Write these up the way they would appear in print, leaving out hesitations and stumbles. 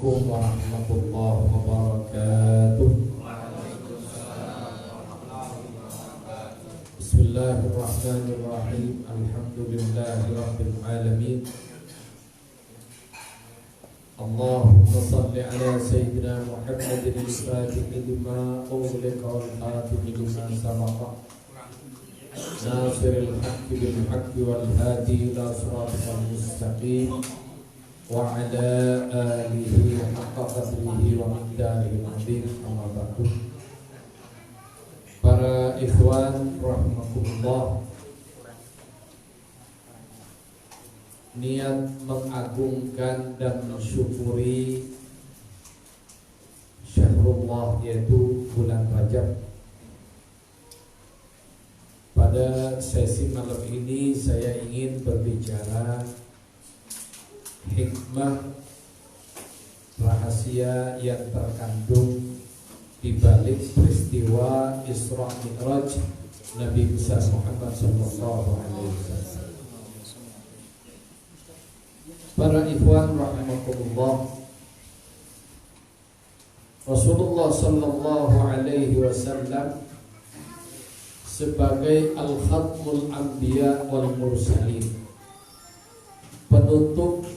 Assalamualaikum warahmatullahi wabarakatuh. Bismillahirrahmanirrahim. Alhamdulillahirabbil alamin. Allahumma salli ala sayyidina Muhammadin al-Fatihi lima ughliqa wal khatimi lima sabaqa nasiril haqqi bil haqqi wal hadi ila siratal mustaqim wa ala alihi haqqa qadrihi wa miqdarihi al-azim. Amma ba'du. Para ikhwan rahimakumullah, niat mengagungkan dan mensyukuri syahrullah, yaitu bulan Rajab. Pada sesi malam ini saya ingin berbicara hikmah rahasia yang terkandung di balik peristiwa Isra Mi'raj Nabi besar Muhammad sallallahu alaihi wasallam. Para ikhwan rahimakumullah, Rasulullah sallallahu alaihi wasallam sebagai al-khatmul anbiya wal mursalin, penutup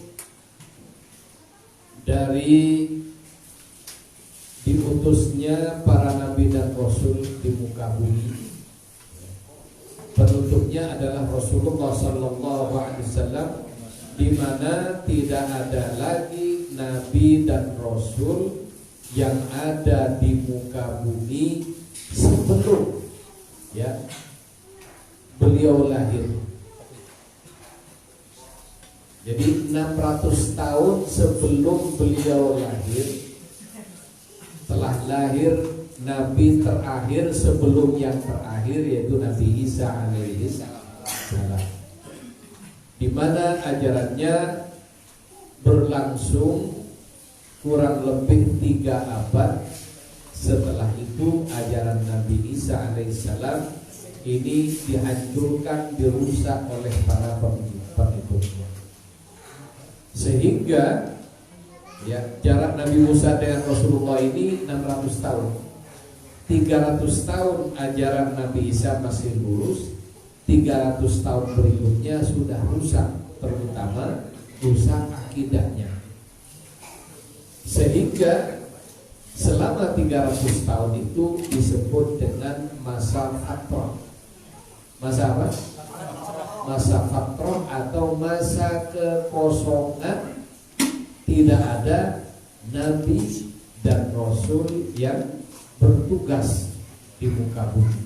dari diutusnya para nabi dan rasul di muka bumi. Penutupnya adalah Rasulullah sallallahu alaihi wasallam, di mana tidak ada lagi nabi dan rasul yang ada di muka bumi sebelum beliau lahir. Jadi 600 tahun sebelum beliau lahir, telah lahir nabi terakhir sebelum yang terakhir, yaitu Nabi Isa alaihi salam, di mana ajarannya berlangsung kurang lebih 3 abad. Setelah itu ajaran Nabi Isa alaihissalam ini dihancurkan, dirusak oleh para pengikutnya, sehingga jarak Nabi Musa dengan Rasulullah ini 600 tahun. 300 tahun ajaran Nabi Isa masih lurus, 300 tahun berikutnya sudah rusak, terutama rusak akidahnya. Sehingga selama 300 tahun itu disebut dengan masa fatrah. Masa apa? Masa fatrah atau masa kekosongan. Tidak ada nabi dan rasul yang bertugas di muka bumi.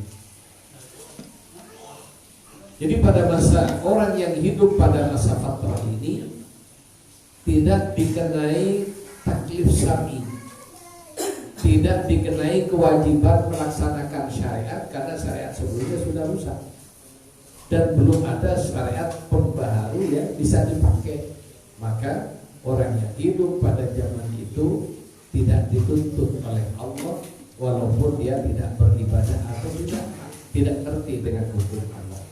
Jadi pada masa orang yang hidup pada masa fatrah ini tidak dikenai taklif syar'i, tidak dikenai kewajiban melaksanakan syariat, karena syariat sebelumnya sudah rusak dan belum ada syariat pembaharu yang bisa dipakai. Maka orang yang hidup pada zaman itu tidak dituntut oleh Allah, walaupun dia tidak beribadah atau tidak ngerti dengan hukum Allah.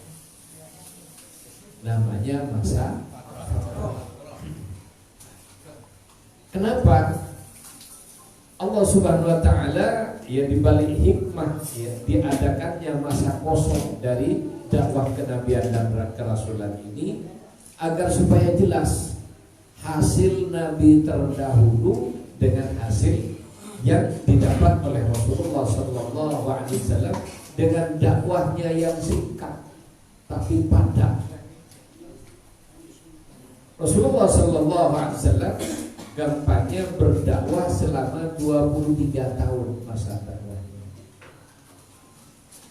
Namanya masa fatrah. Kenapa Allah subhanahu wa ta'ala dibalik hikmah diadakannya masa kosong dari dakwah kenabian dan kerasulan ini, agar supaya jelas hasil nabi terdahulu dengan hasil yang didapat oleh Rasulullah sallallahu alaihi wasallam dengan dakwahnya yang singkat tapi padat. Rasulullah sallallahu alaihi wasallam gampangnya berdakwah selama 23 tahun masa dakwahnya.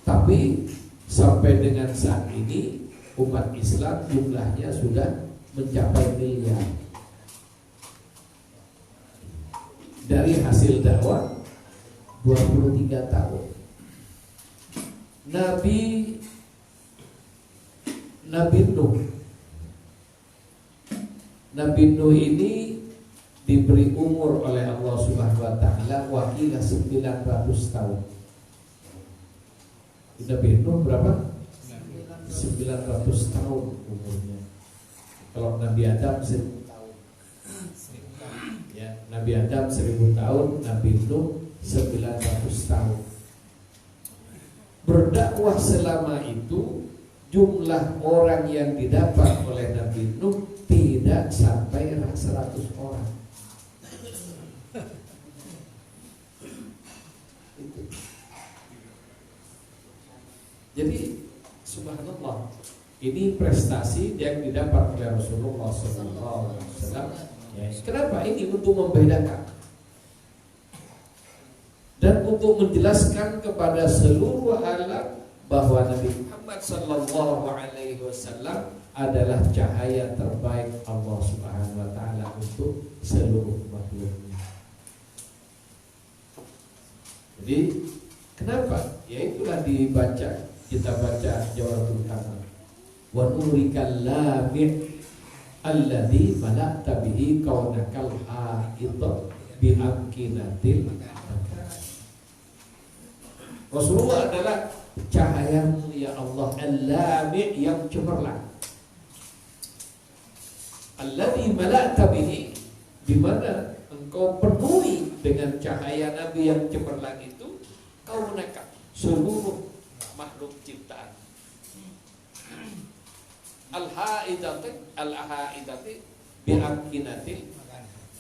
Tapi sampai dengan saat ini umat Islam jumlahnya sudah mencapai miliar. Dari hasil dakwah 23 tahun. Nabi Nuh ini diberi umur oleh Allah Subhanahu wa taala wakilah 900 tahun. Nabi Nuh berapa? 900 tahun umurnya. Kalau Nabi Adam 1000 tahun. Ya, Nabi Adam 1000 tahun, Nabi Nuh 900 tahun. Berdakwah selama itu, jumlah orang yang didapat oleh Nabi Nuh tidak sampai 100 orang. Jadi subhanallah, ini prestasi yang didapat oleh Rasulullah SAW. Ya, kenapa? Ini untuk membedakan dan untuk menjelaskan kepada seluruh alam bahwa Nabi Muhammad SAW adalah cahaya terbaik Allah Subhanahu Wa Taala untuk seluruh makhluknya. Jadi kenapa? Ya itulah dibaca. Kita baca Jawharatul Kamal. Wa nurikal lami' alladzi mala'ta bihi kaunakal ha'idha bi amkinatil. Rasulullah adalah cahayamu ya Allah, al-lami' yang cemerlang. Alladzi mala'ta bihi, di mana engkau penuhi dengan cahaya Nabi yang cemerlang itu kaunaka, seluruh makhluk ciptaan. Al-ha'idati bi'amkinatil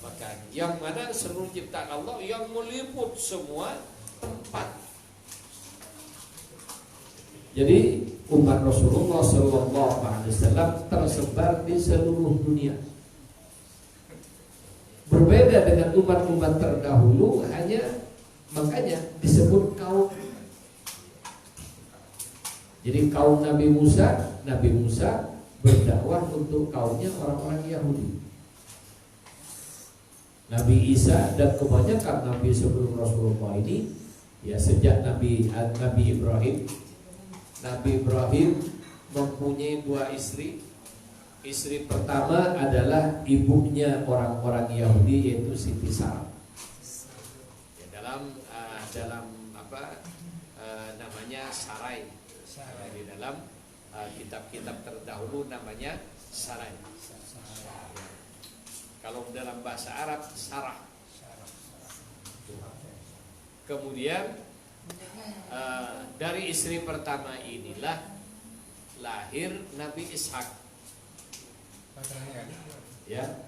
makan, yang mana seluruh ciptaan Allah yang meliput semua tempat. Jadi umat Rasulullah SAW tersebar di seluruh dunia. Berbeda dengan umat-umat terdahulu, hanya makanya disebut kaum. Jadi kaum Nabi Musa berdakwah untuk kaumnya orang-orang Yahudi. Nabi Isa dan kebanyakan Nabi sebelum Rasulullah ini, ya sejak Nabi Ibrahim. Nabi Ibrahim mempunyai 2 istri. Istri pertama adalah ibunya orang-orang Yahudi, yaitu Siti Sarah. Ya, dalam namanya Sarai. Di dalam kitab-kitab terdahulu namanya Sarai. Kalau dalam bahasa Arab Sarah. Kemudian dari istri pertama inilah lahir Nabi Ishak. Ya,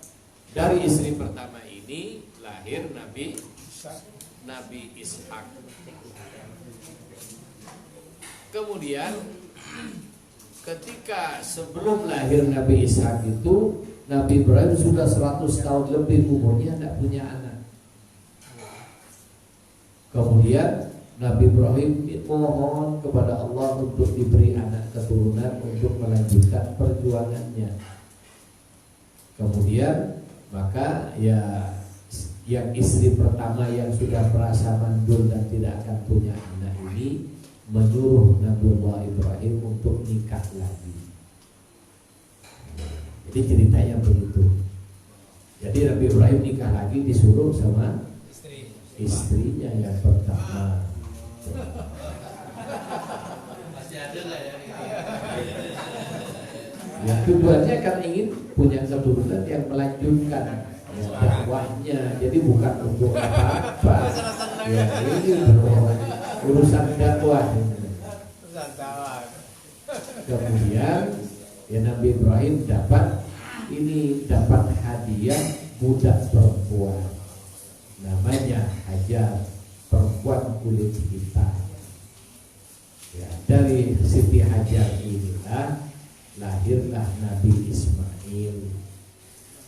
dari istri pertama ini lahir Nabi Ishak. Kemudian ketika sebelum lahir Nabi Ishak itu, Nabi Ibrahim sudah 100 tahun lebih umurnya, tidak punya anak. Kemudian Nabi Ibrahim mohon kepada Allah untuk diberi anak keturunan untuk melanjutkan perjuangannya. Kemudian maka ya yang istri pertama yang sudah merasa mandul dan tidak akan punya anak ini menyuruh Nabiullah Ibrahim untuk nikah lagi. Jadi ceritanya begitu. Jadi Nabi Ibrahim nikah lagi disuruh sama istrinya yang pertama. Masih ada lah ya. Ya tujuannya kan ingin punya keturunan yang melanjutkan dakwahnya. Jadi bukan untuk apa-apa. Ya ini urusan dakwah. Kemudian ya Nabi Ibrahim dapat hadiah budak perempuan, namanya Hajar, perempuan kulit hitam. Ya, dari Siti Hajar inilah lahirlah Nabi Ismail.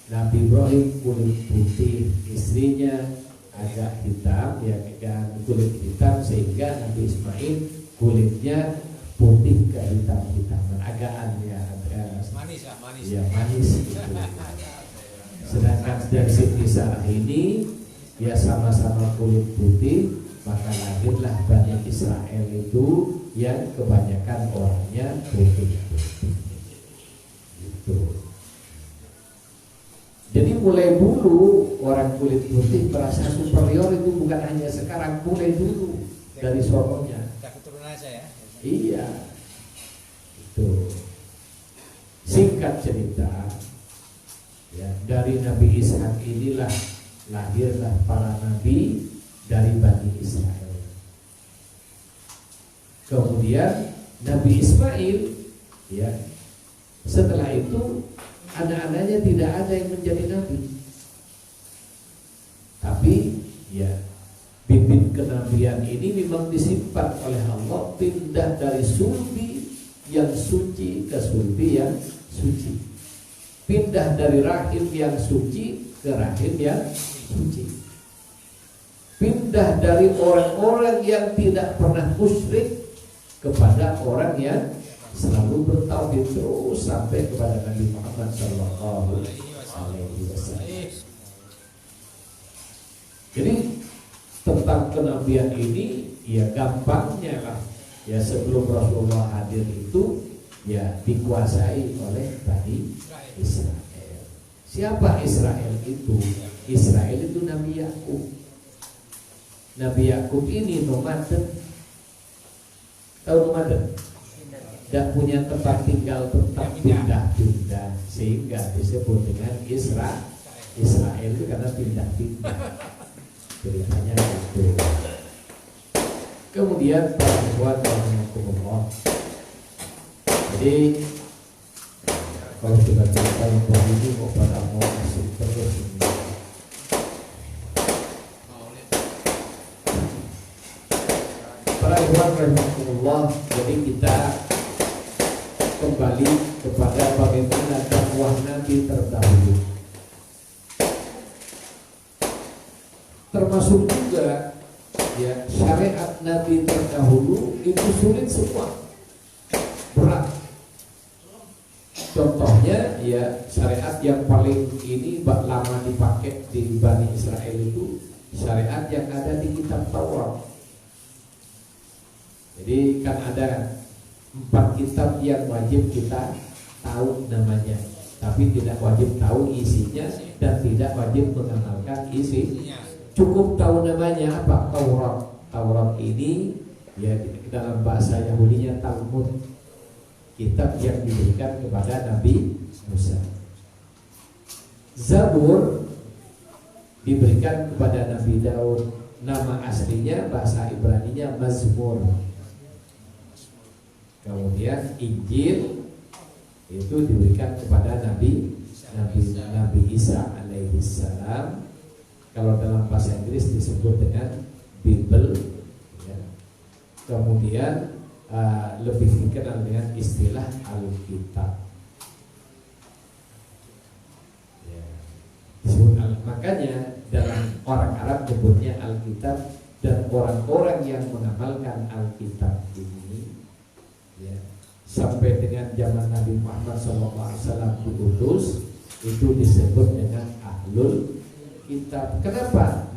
Nabi Ibrahim kulit putih, istrinya agak hitam, ya dengan kulit hitam, sehingga Nabi Ismail kulitnya putih kehitam-hitaman, agakan ya, manis. Ya manis gitu. Sedangkan dari Siti Sarah ini ya sama-sama kulit putih, maka lahirlah Bani Israel itu yang kebanyakan orangnya putih. Gitu. Jadi mulai dulu orang kulit putih merasa superior itu bukan hanya sekarang, mulai dulu dari sononya. Keturunan aja ya. Iya. Itu. Singkat cerita, ya dari Nabi Ishak inilah lahirlah para nabi dari Bani Israel. Kemudian Nabi Ismail, ya, setelah itu anak-anaknya tidak ada yang menjadi nabi. Tapi ya, bibit kenabian ini memang disimpan oleh Allah, pindah dari sulbi yang suci ke sulbi yang suci, pindah dari rahim yang suci ke rahim yang suci, pindah dari orang-orang yang tidak pernah musyrik kepada orang yang selalu bertauhid terus sampai kepada Nabi Muhammad sallallahu alaihi wasallam. Jadi tentang kenabian ini ya gampangnya lah, ya sebelum Rasulullah hadir itu ya dikuasai oleh Bani Israel. Siapa Israel itu? Israel itu Nabi Yakub. Nabi Yakub ini nomaden. Tahu nomaden? Tidak punya tempat tinggal, tetap pindah-pindah, sehingga disebut dengan Israel itu karena pindah-pindah. Ceritanya itu. Kemudian para ikhwan rahimakumullah. Jadi kalau kita cerita yang begini mau pada mau masuk terus ini. Para ikhwan rahimakumullah, jadi kita kembali kepada bagaimana dakwah Nabi terdahulu. Termasuk juga ya syariat Nabi terdahulu itu sulit semua, berat. Contohnya ya syariat yang paling ini lama dipakai di Bani Israel itu syariat yang ada di kitab Taurat. Jadi kan ada 4 kitab yang wajib kita tahu namanya, tapi tidak wajib tahu isinya dan tidak wajib mengamalkan isinya. Cukup tahu namanya apa? Taurat. Taurat ini ya dalam bahasa Yahudinya Talmud, kitab yang diberikan kepada Nabi Musa. Zabur diberikan kepada Nabi Daud. Nama aslinya bahasa Ibraninya Mazmur. Kemudian Injil itu diberikan kepada Nabi Isa alaihi salam. Kalau dalam bahasa Inggris disebut dengan Bible, ya. Kemudian lebih dikenal dengan istilah Alkitab. Ya. Makanya dalam orang Arab menyebutnya Alkitab, dan orang-orang yang mengamalkan Alkitab ini, ya, sampai dengan zaman Nabi Muhammad SAW diutus, itu disebut dengan Ahlul Kitab. Kenapa?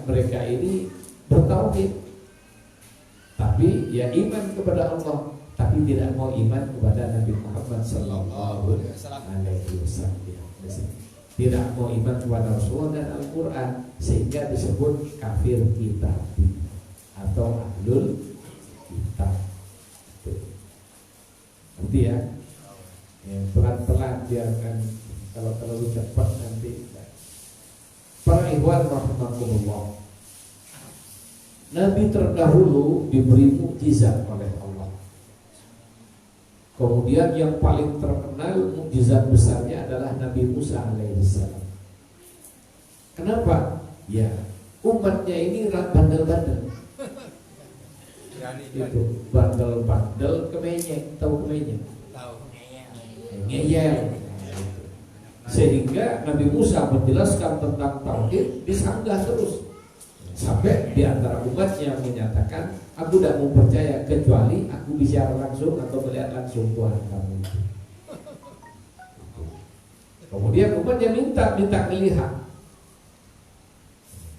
Mereka ini bertauhid, tapi ya iman kepada Allah, tapi tidak mau iman kepada Nabi Muhammad sallallahu alaihi wasallam. Tidak mau iman kepada Rasulullah dan Al-Quran, sehingga disebut kafir kitab atau Ahlul Kitab. Nanti ya, pelan-pelan biarkan, kalau terlalu cepat nanti. Para ikhwan rahimakumullah, Nabi terdahulu diberi mukjizat oleh Allah. Kemudian yang paling terkenal mukjizat besarnya adalah Nabi Musa alaihissalam. Kenapa? Ya, umatnya ini bandel-bandel. Itu bandel-bandel, kemenyek. Tahu kemenyek? Tahu. Ngeyel. Sehingga Nabi Musa menjelaskan tentang tauhid disanggah terus, sampai di antara umatnya menyatakan, aku tidak mau percaya kecuali aku bicara langsung atau melihat langsung Tuhan kamu. Kemudian umatnya minta melihat.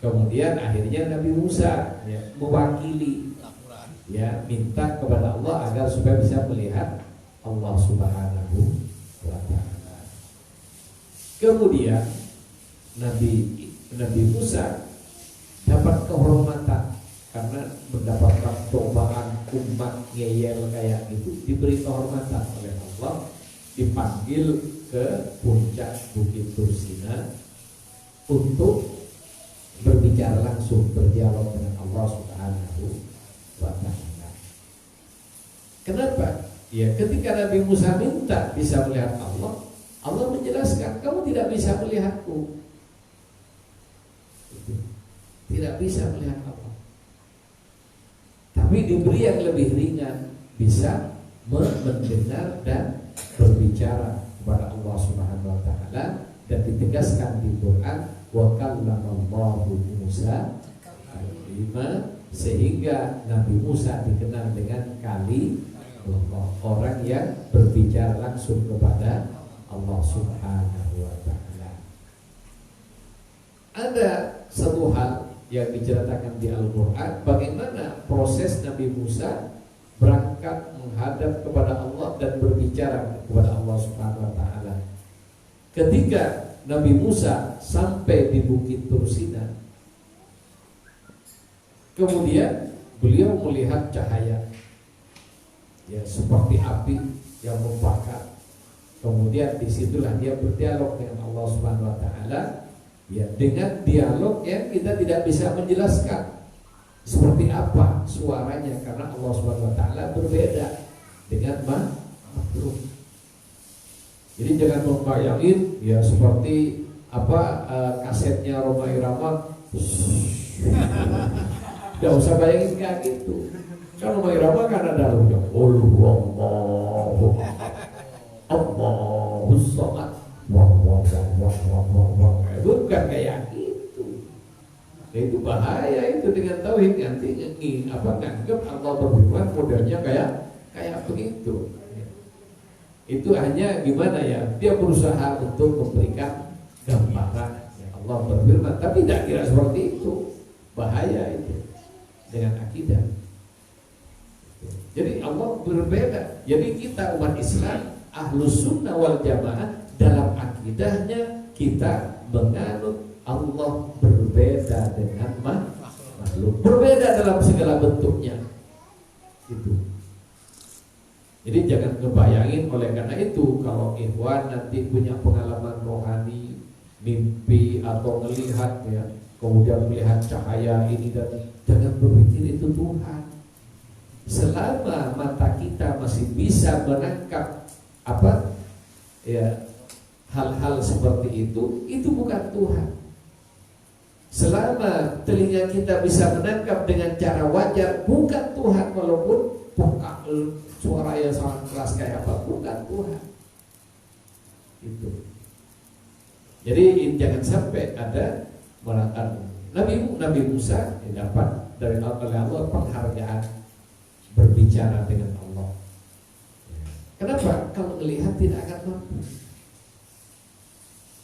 Kemudian akhirnya Nabi Musa mewakili, minta kepada Allah agar supaya bisa melihat Allah Subhanahu wa Ta'ala. Kemudian Nabi Musa dapat kehormatan karena mendapatkan cobaan umat ngeyel kayak gitu, diberi kehormatan oleh Allah, dipanggil ke puncak Bukit Tursina, untuk berbicara langsung, berdialog dengan Allah Subhanahu wa Ta'ala. Kenapa? Ya, ketika Nabi Musa minta bisa melihat Allah, Allah menjelaskan, kamu tidak bisa melihatku. Tidak bisa melihat Allah. Tapi diberi yang lebih ringan, bisa mendengar dan berbicara kepada Allah Subhanahu wa Ta'ala, dan ditegaskan di Quran, wa kallamallahu Musa taklima, sehingga Nabi Musa dikenal dengan orang yang berbicara langsung kepada Allah Subhanahu wa Ta'ala. Ada satu hal yang diceritakan di Al-Quran, bagaimana proses Nabi Musa berangkat menghadap kepada Allah dan berbicara kepada Allah Subhanahu wa Ta'ala. Ketika Nabi Musa sampai di Bukit Tursina, kemudian beliau melihat cahaya, ya, seperti api yang membakar. Kemudian disitulah dia berdialog dengan Allah Subhanahu wa Ta'ala, ya, dengan dialog yang kita tidak bisa menjelaskan seperti apa suaranya, karena Allah Subhanahu wa Ta'ala berbeda dengan makhluk. Jadi jangan membayangin ya seperti apa kasetnya Roma Irama. Tidak usah bayangin kayak gitu. Kan Roma Irama kan ada lagunya Allahu Samad. Itu bukan kayak gitu. Itu bahaya itu dengan tauhid, nanti nganggap Allah berfirman modelnya kayak begitu. Itu hanya gimana ya, dia berusaha untuk memberikan gambaran ya, Allah berfirman, tapi tidak kira seperti itu. Bahaya itu dengan akidah. Jadi Allah berbeda. Jadi kita umat Islam Ahlus Sunnah wal Jamaah, dalam akidahnya kita menganut Allah berbeda dengan makhluk, berbeda dalam segala bentuknya. Itu. Jadi jangan kebayangin. Oleh karena itu, kalau ikhwan nanti punya pengalaman rohani, mimpi atau melihat ya, kemudian melihat cahaya ini, dan jangan berpikir itu Tuhan. Selama mata kita masih bisa menangkap apa ya hal-hal seperti itu bukan Tuhan. Selama telinga kita bisa menangkap dengan cara wajar, bukan Tuhan, walaupun suara yang sangat keras kayak apa, bukan Tuhan. Itu. Jadi jangan sampai ada Nabi Musa yang dapat dari Allah penghargaan berbicara dengan Allah. Kenapa? Kalau melihat tidak akan mampu.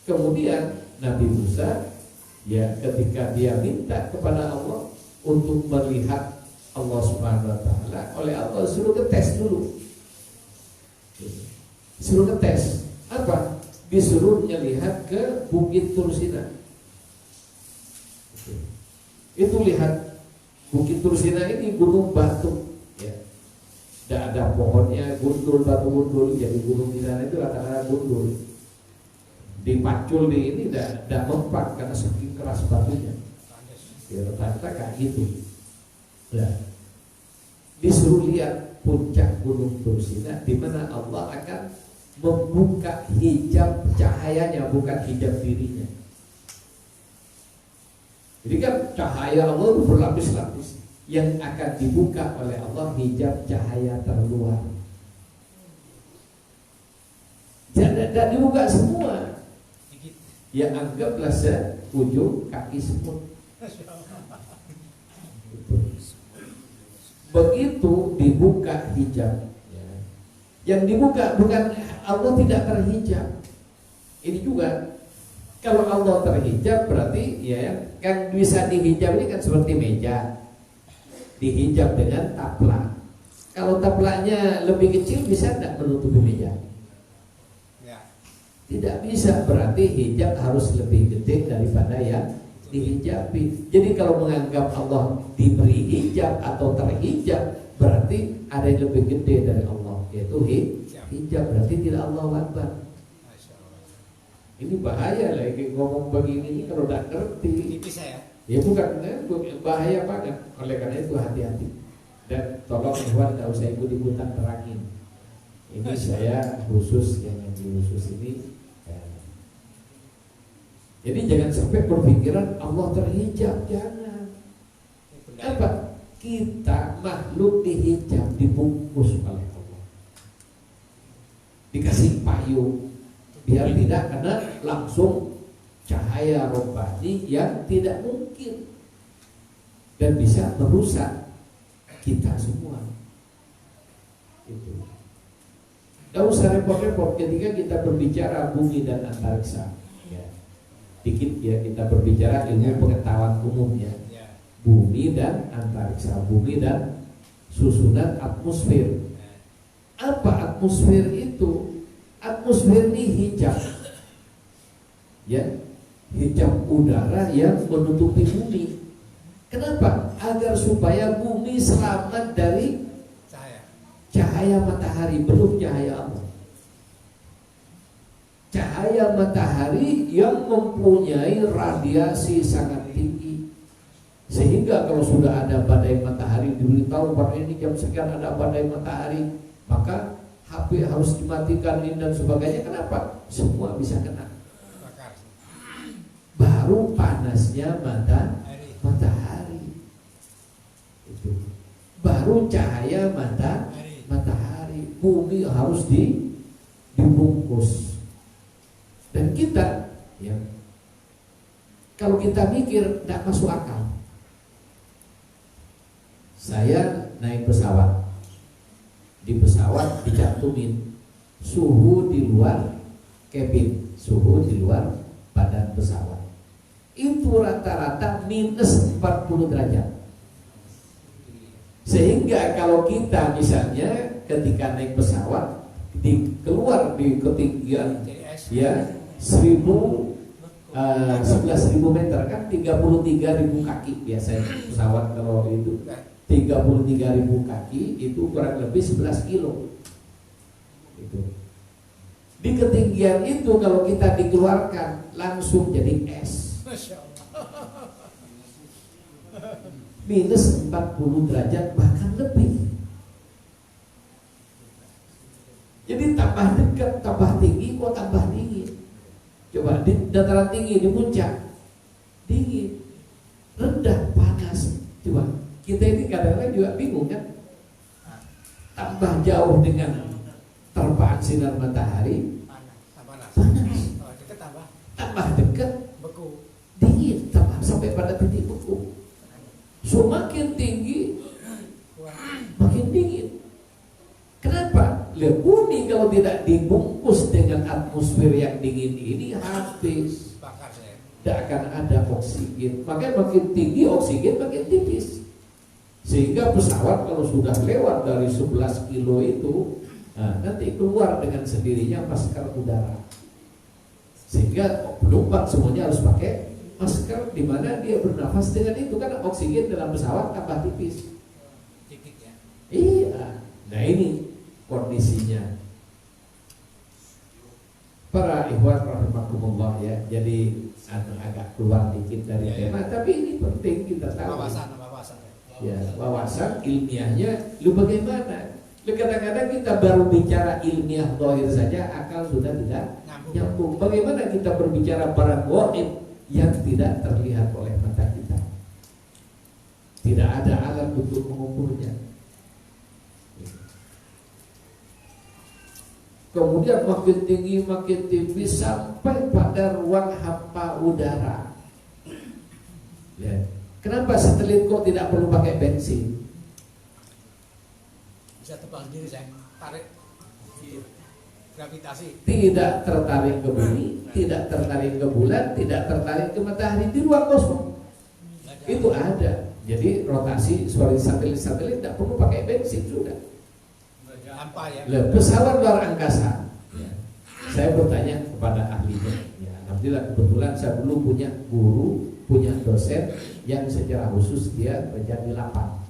Kemudian Nabi Musa ya ketika dia minta kepada Allah untuk melihat Allah Subhanahu wa Ta'ala, oleh Allah suruh ngetes dulu. Suruh ngetes apa? Disuruh lihat ke Bukit Tursina. Itu lihat Bukit Tursina ini gunung batu ya. Tidak ada pohonnya, gundul, batu gundul. Jadi gunung di sana itu rata-rata gundul. Dipacul di ini tidak mempan karena saking keras batunya. Ya rata-rata kayak gitu. Nah, disuruh lihat puncak Gunung Tursina, di mana Allah akan membuka hijab cahayanya, bukan hijab dirinya. Jadi kan cahaya Allah itu berlapis-lapis. Yang akan dibuka oleh Allah hijab cahaya terluar. Tidak dibuka semua. Ya anggaplah seujung kaki semut. Begitu dibuka hijab ya. Yang dibuka bukan Allah tidak terhijab. Ini juga kalau Allah terhijab berarti ya kan bisa dihijab ini kan seperti meja dihijab dengan taplak. Kalau taplaknya lebih kecil bisa tidak menutupi meja? Ya. Tidak bisa, berarti hijab harus lebih gede daripada yang dihijabi. Jadi kalau menganggap Allah diberi hijab atau terhijab, berarti ada yang lebih gede dari Allah, yaitu hijab. Berarti tidak Allahu Akbar. Ini bahaya lagi ngomong begini ini kalau tidak ngerti. Tipis saya. Ya bukan, bahaya banget. Oleh karena itu hati-hati. Dan tolong Ikhwan tidak usah ikut-ikutan terangin. Ini saya khusus yang khusus ini. Jadi jangan sampai berpikiran Allah terhijab, jangan. Apa? Kita makhluk dihijab, dibungkus oleh Allah. Dikasih payung biar tidak kena langsung cahaya robbani yang tidak mungkin dan bisa merusak kita semua. Itu. Tidak usah repot-repot ketika kita berbicara bumi dan antariksa. Ya. Dikit ya kita berbicara ilmu pengetahuan umum ya. Bumi dan antariksa, bumi dan susunan atmosfer. Apa atmosfer itu? Atmosfer ini hijab, ya, hijab udara yang menutupi bumi. Kenapa? Agar supaya bumi selamat dari cahaya matahari, belum cahaya Allah. Cahaya matahari yang mempunyai radiasi sangat tinggi, sehingga kalau sudah ada badai matahari, diberitahu pada ini jam sekian ada badai matahari, maka HP harus dimatikan ini dan sebagainya. Kenapa? Semua bisa kena. Baru panasnya matahari itu, baru cahaya matahari. Bumi harus dibungkus. Dan kita, ya, kalau kita mikir tidak masuk akal. Saya naik pesawat. Di pesawat dicantumin suhu di luar cabin, suhu di luar badan pesawat. Itu rata-rata minus 40 derajat. Sehingga kalau kita misalnya ketika naik pesawat keluar di ketinggian ya 11.000 meter kan 33.000 kaki biasanya pesawat kalau itu 33.000 kaki itu kurang lebih 11 kilo. Itu. Di ketinggian itu kalau kita dikeluarkan langsung jadi es. Minus 40 derajat bahkan lebih. Jadi tambah dekat, tambah tinggi, kok tambah dingin. Coba di dataran tinggi, di puncak dingin, rendah panas. Coba kita ini kadang-kadang juga bingung kan. Tambah jauh dengan terpaan sinar matahari, panas. Tambah dekat, beku. Dingin, tambah sampai pada titik beku. Semakin tinggi, makin dingin. Kenapa? Bumi kalau tidak dibungkus dengan atmosfer yang dingin ini habis. Tidak akan ada oksigen. Makanya makin tinggi oksigen makin tipis. Sehingga pesawat kalau sudah lewat dari 11 kilo itu, nanti keluar dengan sendirinya masker udara. Sehingga penumpang semuanya harus pakai masker, di mana dia bernafas dengan itu karena oksigen dalam pesawat tambah tipis. Iya. Nah ini kondisinya. Para ikhwan rahimakumullah ya. Jadi agak keluar dikit dari tema, tapi ini penting kita tahu. Wawasan. Ya, wawasan ilmiahnya. Lu bagaimana? Lu kadang-kadang kita baru bicara ilmiah zahir saja, akal sudah tidak nyambung. Bagaimana kita berbicara barang gaib yang tidak terlihat oleh mata kita? Tidak ada alat untuk mengukurnya. Kemudian makin tinggi makin tipis sampai pada ruang hampa udara. Ya. Kenapa satelit kok tidak perlu pakai bensin? Bisa terbang sendiri, saya tarik gravitasi. Tidak tertarik ke bumi, tidak tertarik ke bulan, tidak tertarik ke matahari, di ruang kosmos. Itu ada. Jadi rotasi suara satelit tidak perlu pakai bensin sudah. Pesawat luar angkasa. Ya. Saya bertanya kepada ahlinya. Ya, alhamdulillah kebetulan saya dulu punya guru, punya dosen yang secara khusus dia kerja di lapan.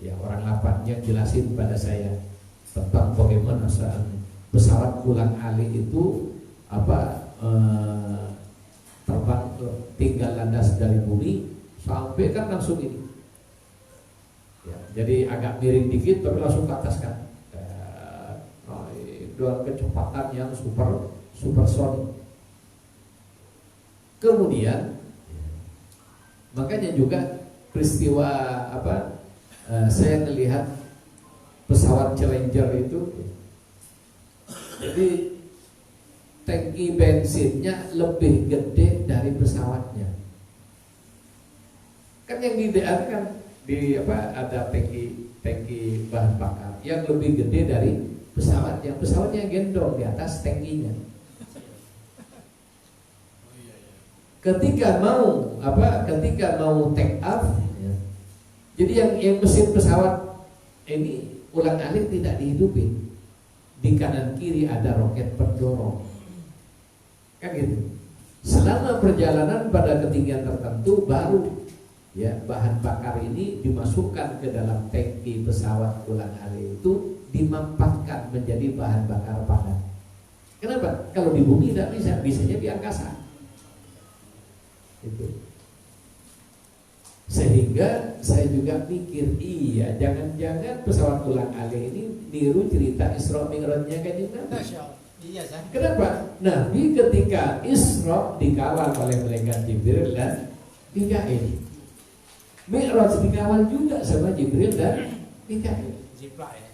Ya, orang lapan yang jelasin pada saya tentang bagaimana pesawat ulang alik itu terbang tinggal landas dari bumi sampai kan langsung ini. Ya, jadi agak miring dikit tapi langsung ke atas kan. Dengan kecepatan yang supersonik. Kemudian makanya juga peristiwa saya melihat pesawat Challenger itu, jadi tangki bensinnya lebih gede dari pesawatnya. Kan yang diidealkan ada tangki bahan bakar yang lebih gede dari pesawatnya gendong di atas tangkinya. Ketika mau take off, ya, jadi yang mesin pesawat ini ulang-alik tidak dihidupin. Di kanan kiri ada roket pendorong, kan gitu. Selama perjalanan pada ketinggian tertentu baru ya bahan bakar ini dimasukkan ke dalam tangki pesawat ulang-alik itu dimampatkan menjadi bahan bakar padat. Kenapa? Kalau di bumi tidak bisa, bisanya di angkasa. Itu. Sehingga saya juga mikir, iya, jangan-jangan pesawat ulang-alik ini niru cerita Isra Mi'rajnya Kanjeng Nabi. Iya, San. Kenapa? Nabi ketika Isra dikawal oleh malaikat Jibril dan Mikail. Mi'raj dikawal juga sama Jibril dan Mikail. Jiplak ya.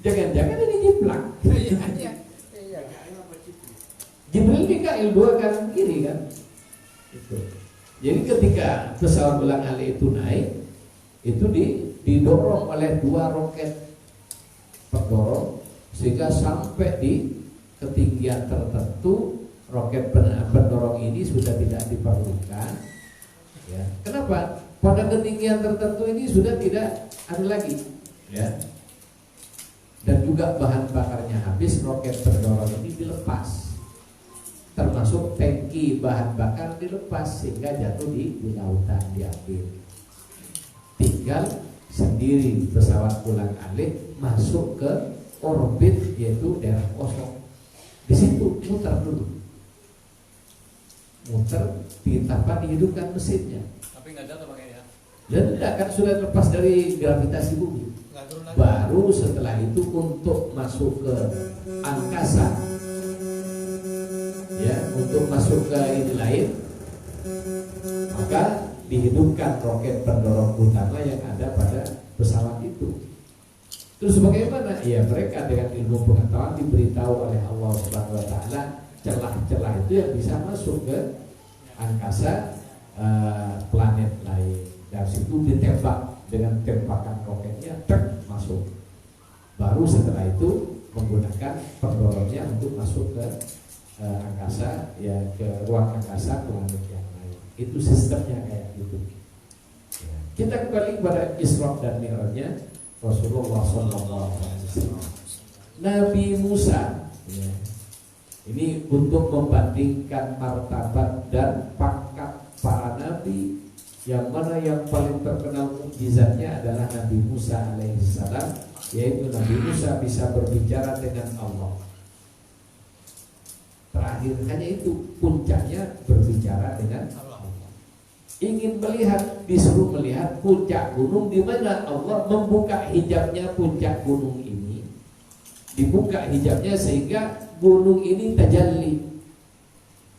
Jangan-jangan ini jiplak. Iya. Jibril Mikail dua kanan kiri kan. Itu. Jadi ketika pesawat ulang-alik itu naik, itu didorong oleh dua roket pendorong sehingga sampai di ketinggian tertentu roket pendorong ini sudah tidak diperlukan. Ya. Kenapa? Pada ketinggian tertentu ini sudah tidak ada lagi. Ya. Dan juga bahan bakarnya habis, roket pendorong ini dilepas. Termasuk tangki bahan bakar dilepas sehingga jatuh di lautan, diambil. Tinggal sendiri pesawat ulang-alik masuk ke orbit, yaitu daerah kosong. Di situ muter dulu, tanpa dihidupkan mesinnya. Tapi nggak jatuh pakai ya? Dan tidak kan sudah lepas dari gravitasi bumi. Baru setelah itu untuk masuk ke angkasa, ya, untuk masuk ke ini lain, maka dihidupkan roket pendorong utama yang ada pada pesawat itu. Terus bagaimana? Ya, mereka dengan ilmu pengetahuan diberitahu oleh Allah Subhanahu wa taala celah-celah itu yang bisa masuk ke angkasa planet lain. Dari situ ditembak dengan tembakan roketnya, masuk. Baru setelah itu menggunakan pendorongnya untuk masuk ke angkasa, ya, ke ruang angkasa planet yang lain. Itu sistemnya kayak gitu. Ya. Kita kembali kepada Isra dan Mi'rajnya Rasulullah SAW. Nabi Musa, ya, ini untuk membandingkan martabat dan pangkat para nabi, yang mana yang paling terkenal mukjizatnya adalah Nabi Musa alaihissalam, yaitu Nabi Musa bisa berbicara dengan Allah. Terakhir hanya itu, puncaknya berbicara dengan Allah. Ingin melihat, disuruh melihat puncak gunung di mana Allah membuka hijabnya puncak gunung ini. Dibuka hijabnya sehingga gunung ini tajalli,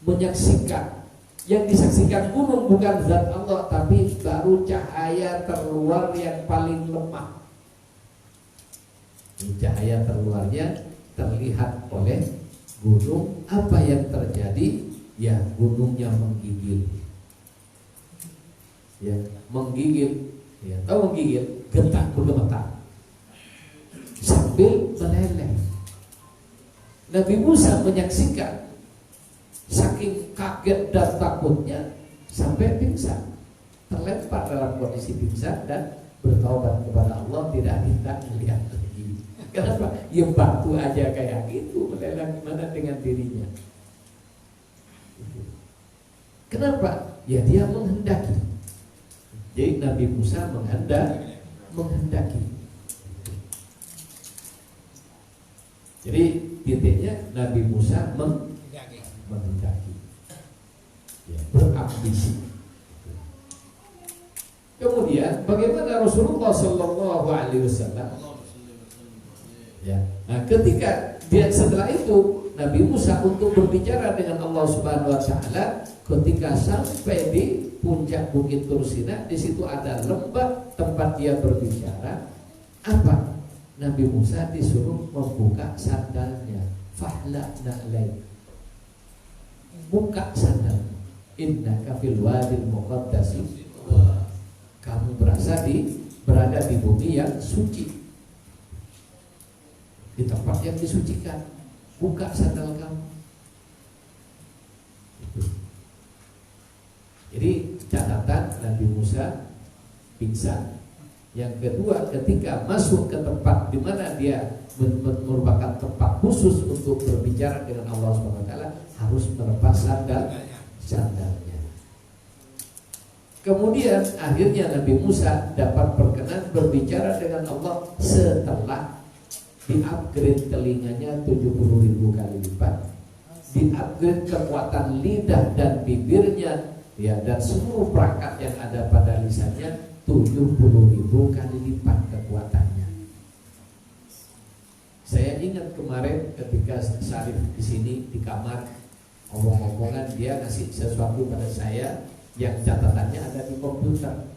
menyaksikan. Yang disaksikan gunung bukan zat Allah, tapi baru cahaya terluar yang paling lemah. Cahaya terluarnya terlihat oleh gunung. Apa yang terjadi? Ya, gunungnya menggigil. Ya, menggigil. Ya, tahu menggigil? Gentar, bergemetar. Sambil meleleh. Nabi Musa menyaksikan, saking kaget dan takutnya sampai pingsan, terlempar dalam kondisi pingsan dan bertaubat kepada Allah, tidak minta melihat lagi. Kenapa? Ya batu aja kayak gitu, meleleh gimana dengan dirinya? Kenapa? Ya dia menghendaki. Jadi Nabi Musa menghendaki. Jadi titiknya Nabi Musa mendaki, ya, berambisi. Kemudian bagaimana Rasulullah Shallallahu Alaihi Wasallam? Ya, nah ketika dia setelah itu Nabi Musa untuk berbicara dengan Allah Subhanahu Wa Taala, ketika sampai di puncak Bukit Tursina, di situ ada lembah tempat dia berbicara. Apa? Nabi Musa disuruh membuka sandalnya. Fahla na'lai, buka sandal. Innaka fil wadil muqaddasi, kamu berada di bumi yang suci, di tempat yang disucikan. Buka sandal kamu. Jadi catatan, Nabi Musa pingsan. Yang kedua, ketika masuk ke tempat di mana dia merupakan tempat khusus untuk berbicara dengan Allah SWT, harus melepas sandalnya. Kemudian akhirnya Nabi Musa dapat berkenan berbicara dengan Allah setelah di-upgrade telinganya 70.000 kali lipat, di-upgrade kekuatan lidah dan bibirnya, ya, dan seluruh perangkat yang ada pada lisannya 70.000 kali lipat kekuatannya. Saya ingat kemarin ketika Syarif di sini di kamar ngomong-ngomongan, dia ngasih sesuatu pada saya yang catatannya ada di komputer.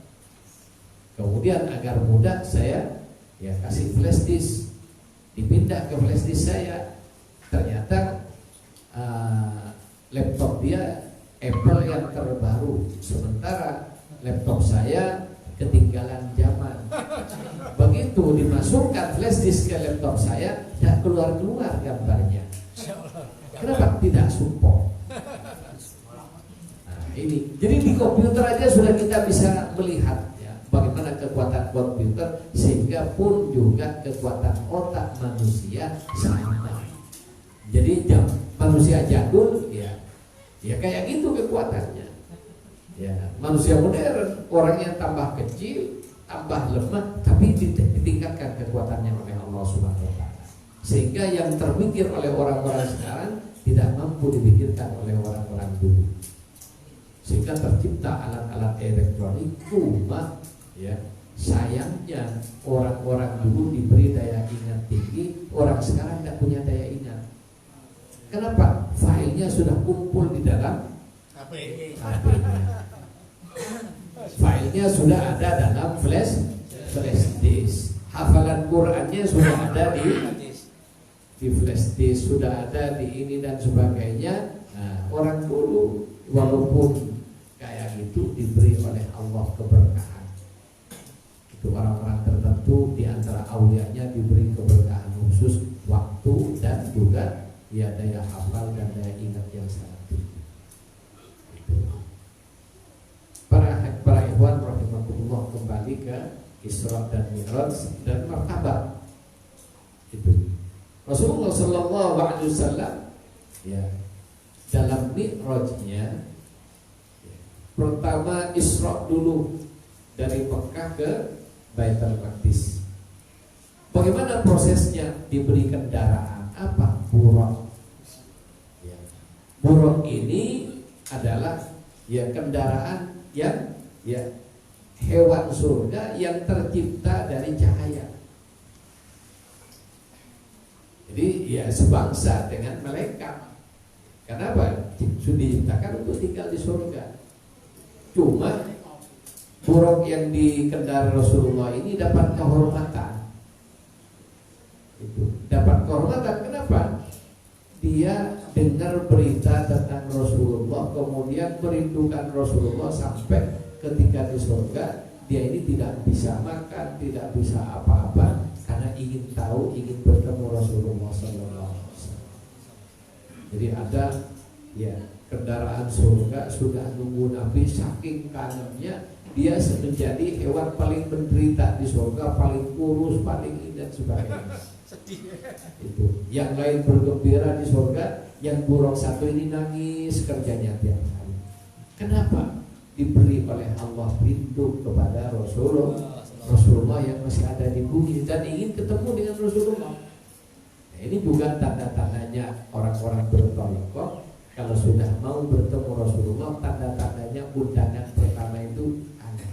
Kemudian agar mudah saya kasih flash disk, dipindah ke flash disk saya. Ternyata laptop dia Apple yang terbaru, sementara laptop saya ketinggalan zaman. Begitu dimasukkan flash disk ke laptop saya, tidak keluar-keluar gambarnya. Kenapa tidak support? Ini, jadi di komputer aja sudah kita bisa melihat, ya, bagaimana kekuatan komputer, sehingga pun juga kekuatan otak manusia sama. Jadi manusia jadul, ya kayak gitu kekuatannya. Ya, manusia modern, orangnya tambah kecil, tambah lemah, tapi ditingkatkan kekuatannya oleh Allah Subhanahu Wa Taala. Sehingga yang terpikir oleh orang-orang sekarang tidak mampu dipikirkan oleh orang-orang dulu. Sehingga tercipta alat-alat elektronik, cuma ya sayangnya orang-orang dulu diberi daya ingat tinggi, orang sekarang tidak punya daya ingat. Kenapa? Filenya sudah kumpul di dalam HP-nya. Filenya sudah ada dalam flash disk. Hafalan Qurannya sudah ada di flash disk, sudah ada di ini dan sebagainya. Nah, orang dulu walaupun kayak gitu diberi oleh Allah keberkahan. Itu orang-orang tertentu di antara aulianya diberi keberkahan khusus waktu dan juga daya hafal dan daya ingat yang sangat tinggi. Para ikhwan rahimahullah, kembali ke Isra dan Mi'raj dan martabat. Itu Rasulullah sallallahu alaihi wasallam dalam Mi'rajnya pertama Isra dulu dari Mekah ke Baitul Maqdis. Bagaimana prosesnya? Diberi kendaraan apa? Buraq. Buraq ini adalah kendaraan yang hewan surga yang tercipta dari cahaya. Jadi sebangsa dengan malaikat. Kenapa? Sudah diciptakan untuk tinggal di surga. Cuma buraq yang dikendarai Rasulullah ini dapat kehormatan. Dapat kehormatan kenapa? Dia dengar berita tentang Rasulullah, kemudian merindukan Rasulullah sampai ketika di surga dia ini tidak bisa makan, tidak bisa apa-apa karena ingin tahu, ingin bertemu Rasulullah SAW. Jadi ada kendaraan surga sudah nunggu Nabi, saking kangennya dia menjadi hewan paling menderita di surga, paling kurus, paling ini dan sebagainya. Itu yang lain bergembira di surga, yang buruk satu ini nangis kerjanya tiap hari. Kenapa? Diberi oleh Allah rindu kepada Rasulullah yang masih ada di bumi dan ingin ketemu dengan Rasulullah. Nah, ini juga tanda-tandanya orang-orang bertolak Kalau sudah mau bertemu Rasulullah, tanda-tandanya undangan pertama itu ada.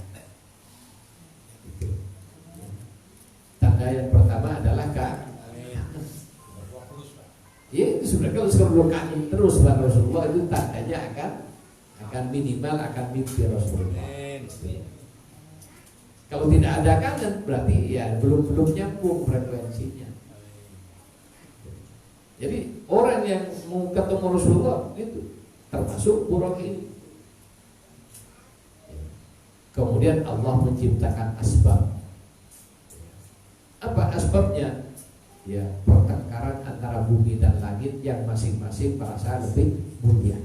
Itu. Tanda yang pertama adalah ya itu sebenarnya kalau kangen terus pada Rasulullah, itu tandanya akan minimal akan mimpi Rasulullah. Kalau tidak ada kangen berarti ya belum nyambung frekuensinya. Jadi orang yang mau ketemu Rasulullah itu termasuk buruk ini. Kemudian Allah menciptakan asbab. Apa asbabnya? Ya pertengkaran antara bumi dan langit yang masing-masing merasa lebih mulia.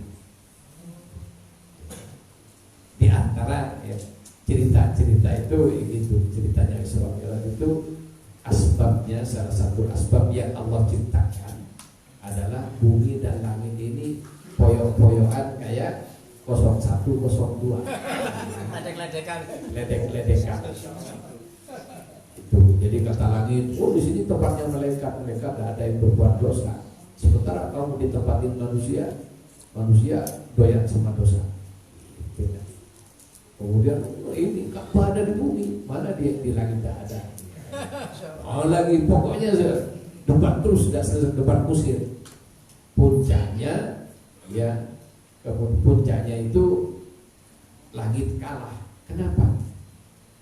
Di antara ya, cerita-cerita itu ceritanya Isra Mi'raj itu asbabnya, salah satu asbab yang Allah ciptakan adalah bumi dan langit ini poyok-poyokan kayak 01, 02. Ledek-ledekan. Ledek-ledekan. Itu. Jadi kata langit, oh di sini tempatnya malaikat tidak ada yang berbuat dosa. Sementara kamu ditempatin manusia doyan sama dosa. Gitu. Kemudian ini Ka'bah ada di bumi, mana dia di langit tidak ada. Oh lagi pokoknya debat terus, debat kusir. Puncaknya itu langit kalah. Kenapa?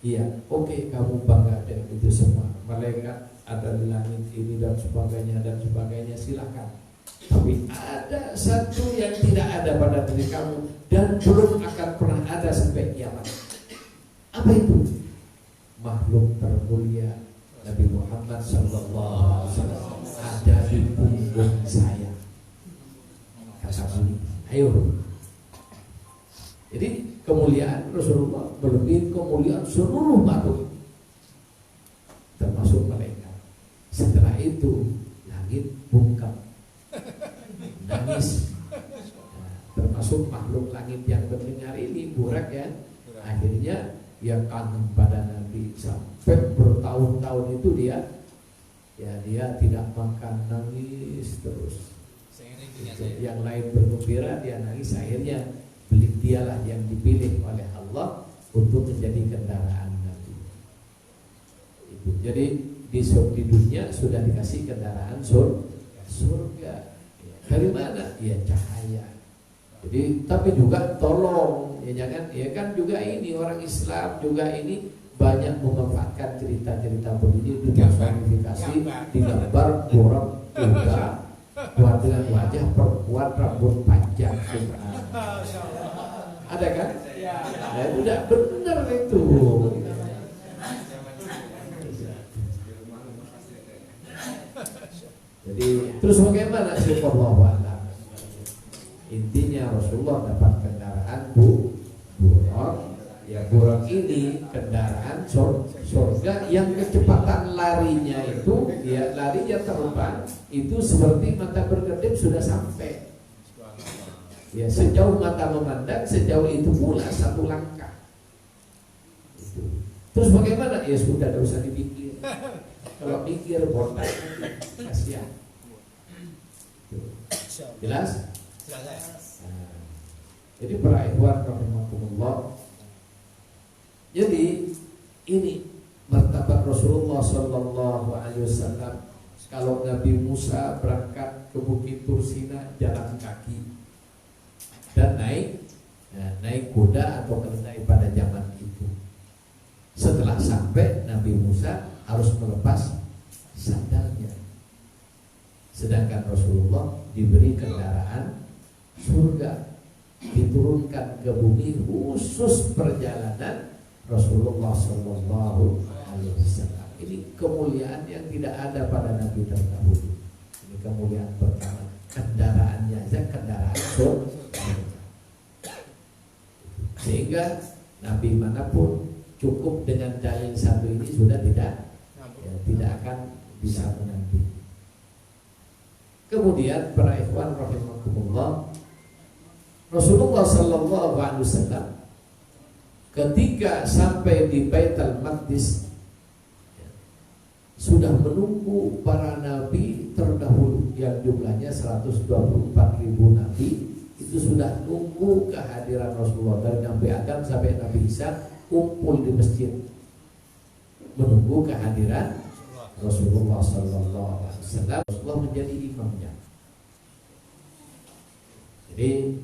Iya, oke, kamu bangga dengan itu semua. Malaikat ada di langit ini dan sebagainya, silakan. Tapi ada satu yang tidak ada pada diri kamu dan belum akan pernah ada sampai kiamat. Apa itu? Makhluk termulia Nabi Muhammad SAW ada di punggung saya. Kata Nabi, ayo. Jadi kemuliaan Rasulullah melebihi kemuliaan seluruh makhluk, termasuk malaikat. Setelah itu langit bungkam, nangis. Termasuk makhluk langit yang mendengar ini burak ya. Akhirnya dia kangen pada Nabi sampai bertahun-tahun itu dia tidak makan, nangis terus. Yang lain bergembira, dia nangis. Akhirnya dialah yang dipilih oleh Allah untuk menjadi kendaraan Nabi. Itu. Jadi di dunia sudah dikasih kendaraan surga. Dari mana? Ya cahaya. Jadi tapi juga tolong ya jangan ya kan juga ini orang Islam juga ini banyak memanfaatkan cerita-cerita begini diklarifikasi, digambar orang muda buat dengan wajah perempuan rambut panjang. Ada kan? Ya udah benar itu. Jadi terus bagaimana sih Allah? Intinya Rasulullah dapat kendaraan buruk. Ya buruk ini kendaraan surga yang kecepatan larinya itu ya larinya terbang itu seperti mata berkedip sudah sampai. Ya sejauh mata memandang sejauh itu pula satu langkah. Itu. Terus bagaimana? Ya sudah tidak usah dipikir. Kalau pikir botak kasihan. Jelas? Nah, jadi para ikhwan rahimakumullah. Jadi ini martabat Rasulullah sallallahu alaihi wasallam. Kalau Nabi Musa berangkat ke Bukit Tursina jalan kaki dan naik kuda atau keledai pada zaman itu. Setelah sampai Nabi Musa harus melepas sandalnya. Sedangkan Rasulullah diberi kendaraan surga, diturunkan ke bumi khusus perjalanan Rasulullah Sallallahu Alaihi Wasallam. Ini kemuliaan yang tidak ada pada Nabi terdahulu. Ini kemuliaan pertama. Kendaraannya aja kendaraan surga. Sehingga Nabi manapun cukup dengan dalil satu ini sudah tidak akan bisa menanti. Kemudian para ikhwan rahimakumullah, Rasulullah Sallallahu Alaihi Wasallam ketika sampai di Baitul Maqdis sudah menunggu para nabi terdahulu yang jumlahnya 124.000 nabi itu sudah nunggu kehadiran Rasulullah dari Nabi Adam sampai Nabi Isa kumpul di masjid menunggu kehadiran Rasulullah Sallallahu Alaihi Wasallam. Rasulullah menjadi imamnya. Jadi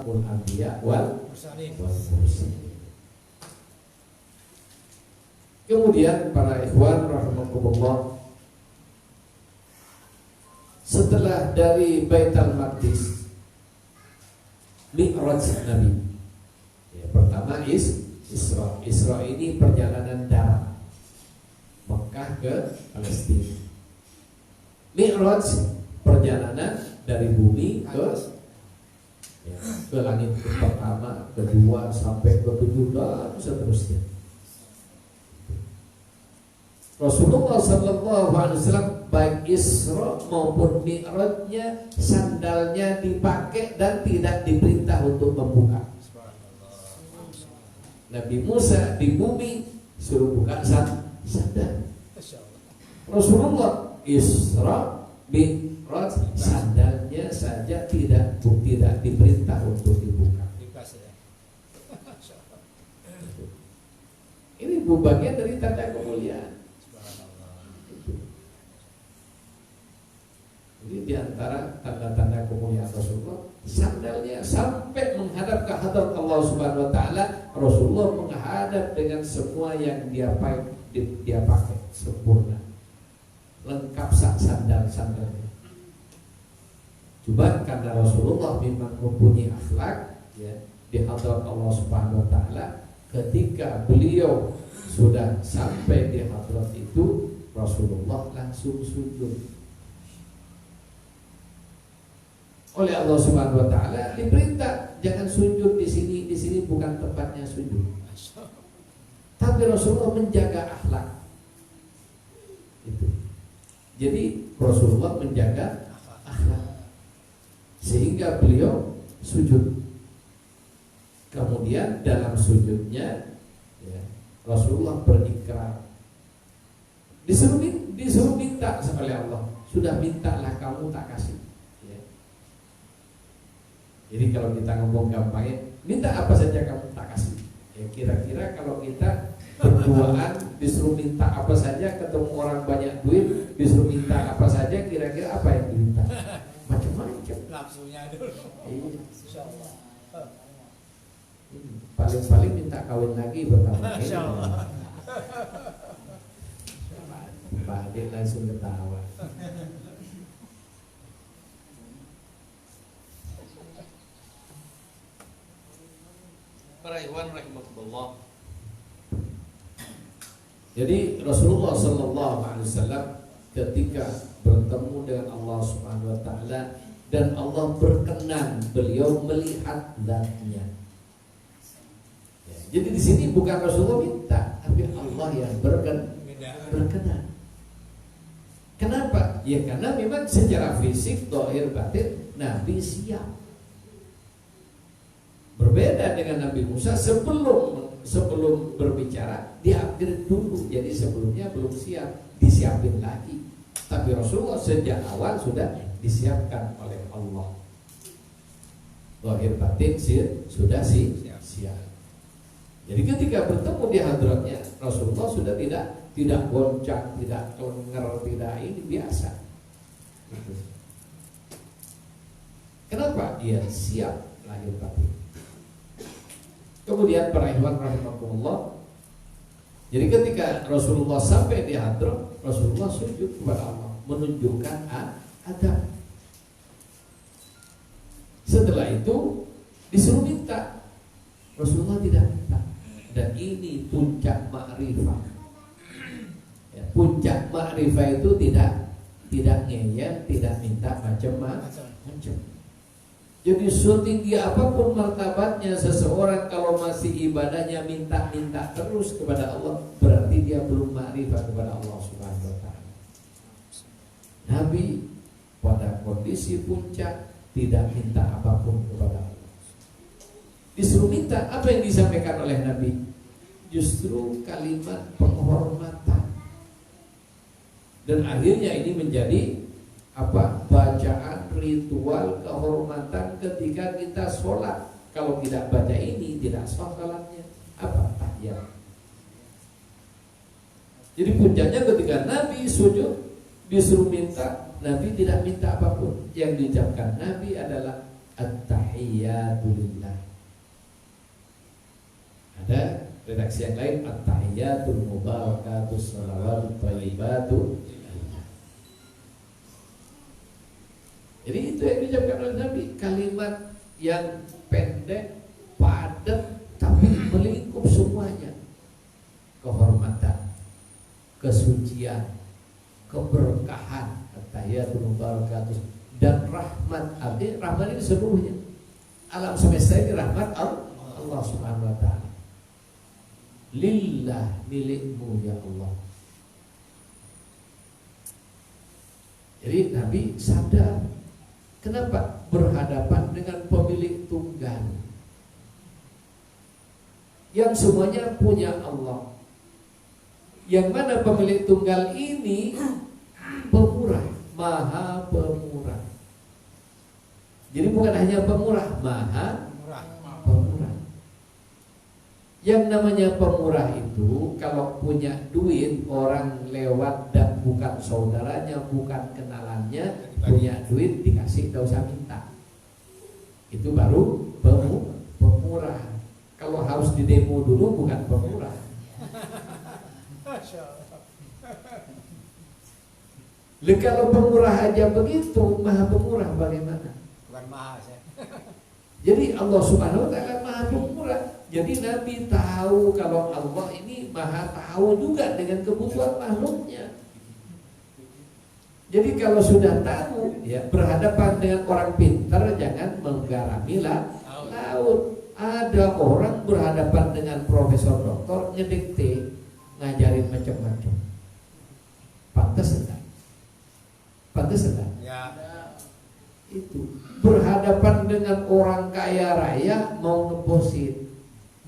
Anbiya wal Mursalin. Kemudian para ikhwan rahimakumullah, setelah dari Baitul Maqdis Mi'raj Nabi ya, pertama Isra. Isra ini perjalanan darat Mekah ke Palestina. Mi'raj perjalanan dari bumi ke langit pertama, kedua sampai ke tujuh dan seterusnya. Rasulullah Sallallahu Alaihi Wasallam baik Isra maupun Mi'rajnya sandalnya dipakai dan tidak diperintah untuk membuka. Nabi Musa di bumi suruh buka sandal. Rasulullah Isra Mi'raj sandalnya saja tidak diperintah untuk dibuka. Ini bagian dari tanda kemuliaan. Jadi diantara tanda-tanda kemuliaan Rasulullah, sandalnya sampai menghadap ke hadrat Allah Subhanahu Wa Taala. Rasulullah menghadap dengan semua yang dia pakai sempurna, lengkap sandalnya. Coba karena Rasulullah memang mempunyai akhlak ya, di hadrat Allah Subhanahu Wa Taala, ketika beliau sudah sampai di hadrat itu, Rasulullah langsung sujud. Oleh Allah Subhanahu Wa Taala diperintah jangan sujud di sini bukan tempatnya sujud. Tapi Rasulullah menjaga akhlak. Itu. Jadi Rasulullah menjaga akhlak sehingga beliau sujud. Kemudian dalam sujudnya ya, Rasulullah berikrar. Disuruh minta oleh Allah. Sudah mintalah kamu tak kasih. Jadi kalau kita ngomong gampangnya, minta apa saja kamu tak kasih. Ya kira-kira kalau kita berduaan disuruh minta apa saja, ketemu orang banyak duit disuruh minta apa saja, kira-kira apa yang diminta? Macam-macam. Nafsunya dulu. Iya. Insyaallah. Paling-paling minta kawin lagi pertama. Insyaallah. Pak Ade langsung ketawa. Para ikhwan rahimakumullah. Jadi Rasulullah Sallallahu Alaihi Wasallam ketika bertemu dengan Allah Subhanahu Wa Taala dan Allah berkenan beliau melihat zatnya. Ya, jadi di sini bukan Rasulullah minta, tapi Allah yang berkenan. Kenapa? Ya karena memang secara fisik, zahir, batin Nabi siap. Berbeda dengan Nabi Musa, sebelum berbicara dia upgrade dulu. Jadi sebelumnya belum siap, disiapin lagi. Tapi Rasulullah sejak awal sudah disiapkan oleh Allah. Zahir batin sudah siap. Jadi ketika bertemu di hadratnya, Rasulullah sudah tidak goncang, tidak kelengar, tidak ini biasa. Kenapa? Dia siap lahir batin. Kemudian para ikhwan rahimakumullah, jadi ketika Rasulullah sampai di hadrat, Rasulullah sujud kepada Allah, menunjukkan adab. Setelah itu disuruh minta, Rasulullah tidak minta. Dan ini puncak ma'rifah. Ya, puncak ma'rifah itu tidak ngeyel, tidak minta macam-macam. Jadi setinggi apapun martabatnya seseorang, kalau masih ibadahnya minta-minta terus kepada Allah, berarti dia belum ma'rifah kepada Allah Subhanahu Wa Taala. Nabi pada kondisi puncak tidak minta apapun kepada Allah. Disuruh minta, apa yang disampaikan oleh Nabi? Justru kalimat penghormatan. Dan akhirnya ini menjadi bacaan ritual kehormatan ketika kita sholat. Kalau tidak baca ini tidak sah sholatnya. Apa? Tahiyat. Jadi puncaknya ketika Nabi sujud disuruh minta, Nabi tidak minta apapun. Yang diucapkan Nabi adalah at-tahiyyatu lillah. Ada redaksi yang lain, at-tahiyyatul mubarakatus shalawatut thayyibatu. Jadi itu yang diucapkan oleh Nabi, kalimat yang pendek, padat, tapi melingkup semuanya. Kehormatan, kesucian, keberkahan, at-tahiyyatul mubarakatus, dan rahmat. Artinya rahmat ini seluruhnya. Alam semesta ini rahmat Allah Subhanahu wa taala. Lillah, milikmu ya Allah. Jadi Nabi sadar. Kenapa? Berhadapan dengan pemilik tunggal yang semuanya punya Allah. Yang mana pemilik tunggal ini pemurah, maha pemurah. Jadi bukan hanya pemurah, maha pemurah. Yang namanya pemurah itu kalau punya duit, orang lewat dan bukan saudaranya, bukan kenalannya, punya duit dikasih, gak usah minta. Itu baru pemurah. Kalau harus di demo dulu bukan pemurah. Kalau pemurah aja begitu, maha pemurah bagaimana? Bukan maha saya. Jadi Allah Subhanahu wa taala maha pemurah. Jadi Nabi tahu kalau Allah ini maha tahu juga dengan kebutuhan makhluknya. Jadi kalau sudah tahu, ya berhadapan dengan orang pintar jangan menggarami laut. Ada orang berhadapan dengan profesor doktor ngedikte, ngajarin macam-macam. Pantas enggak? Pantas enggak? Ya. Itu berhadapan dengan orang kaya raya mau ngebosin,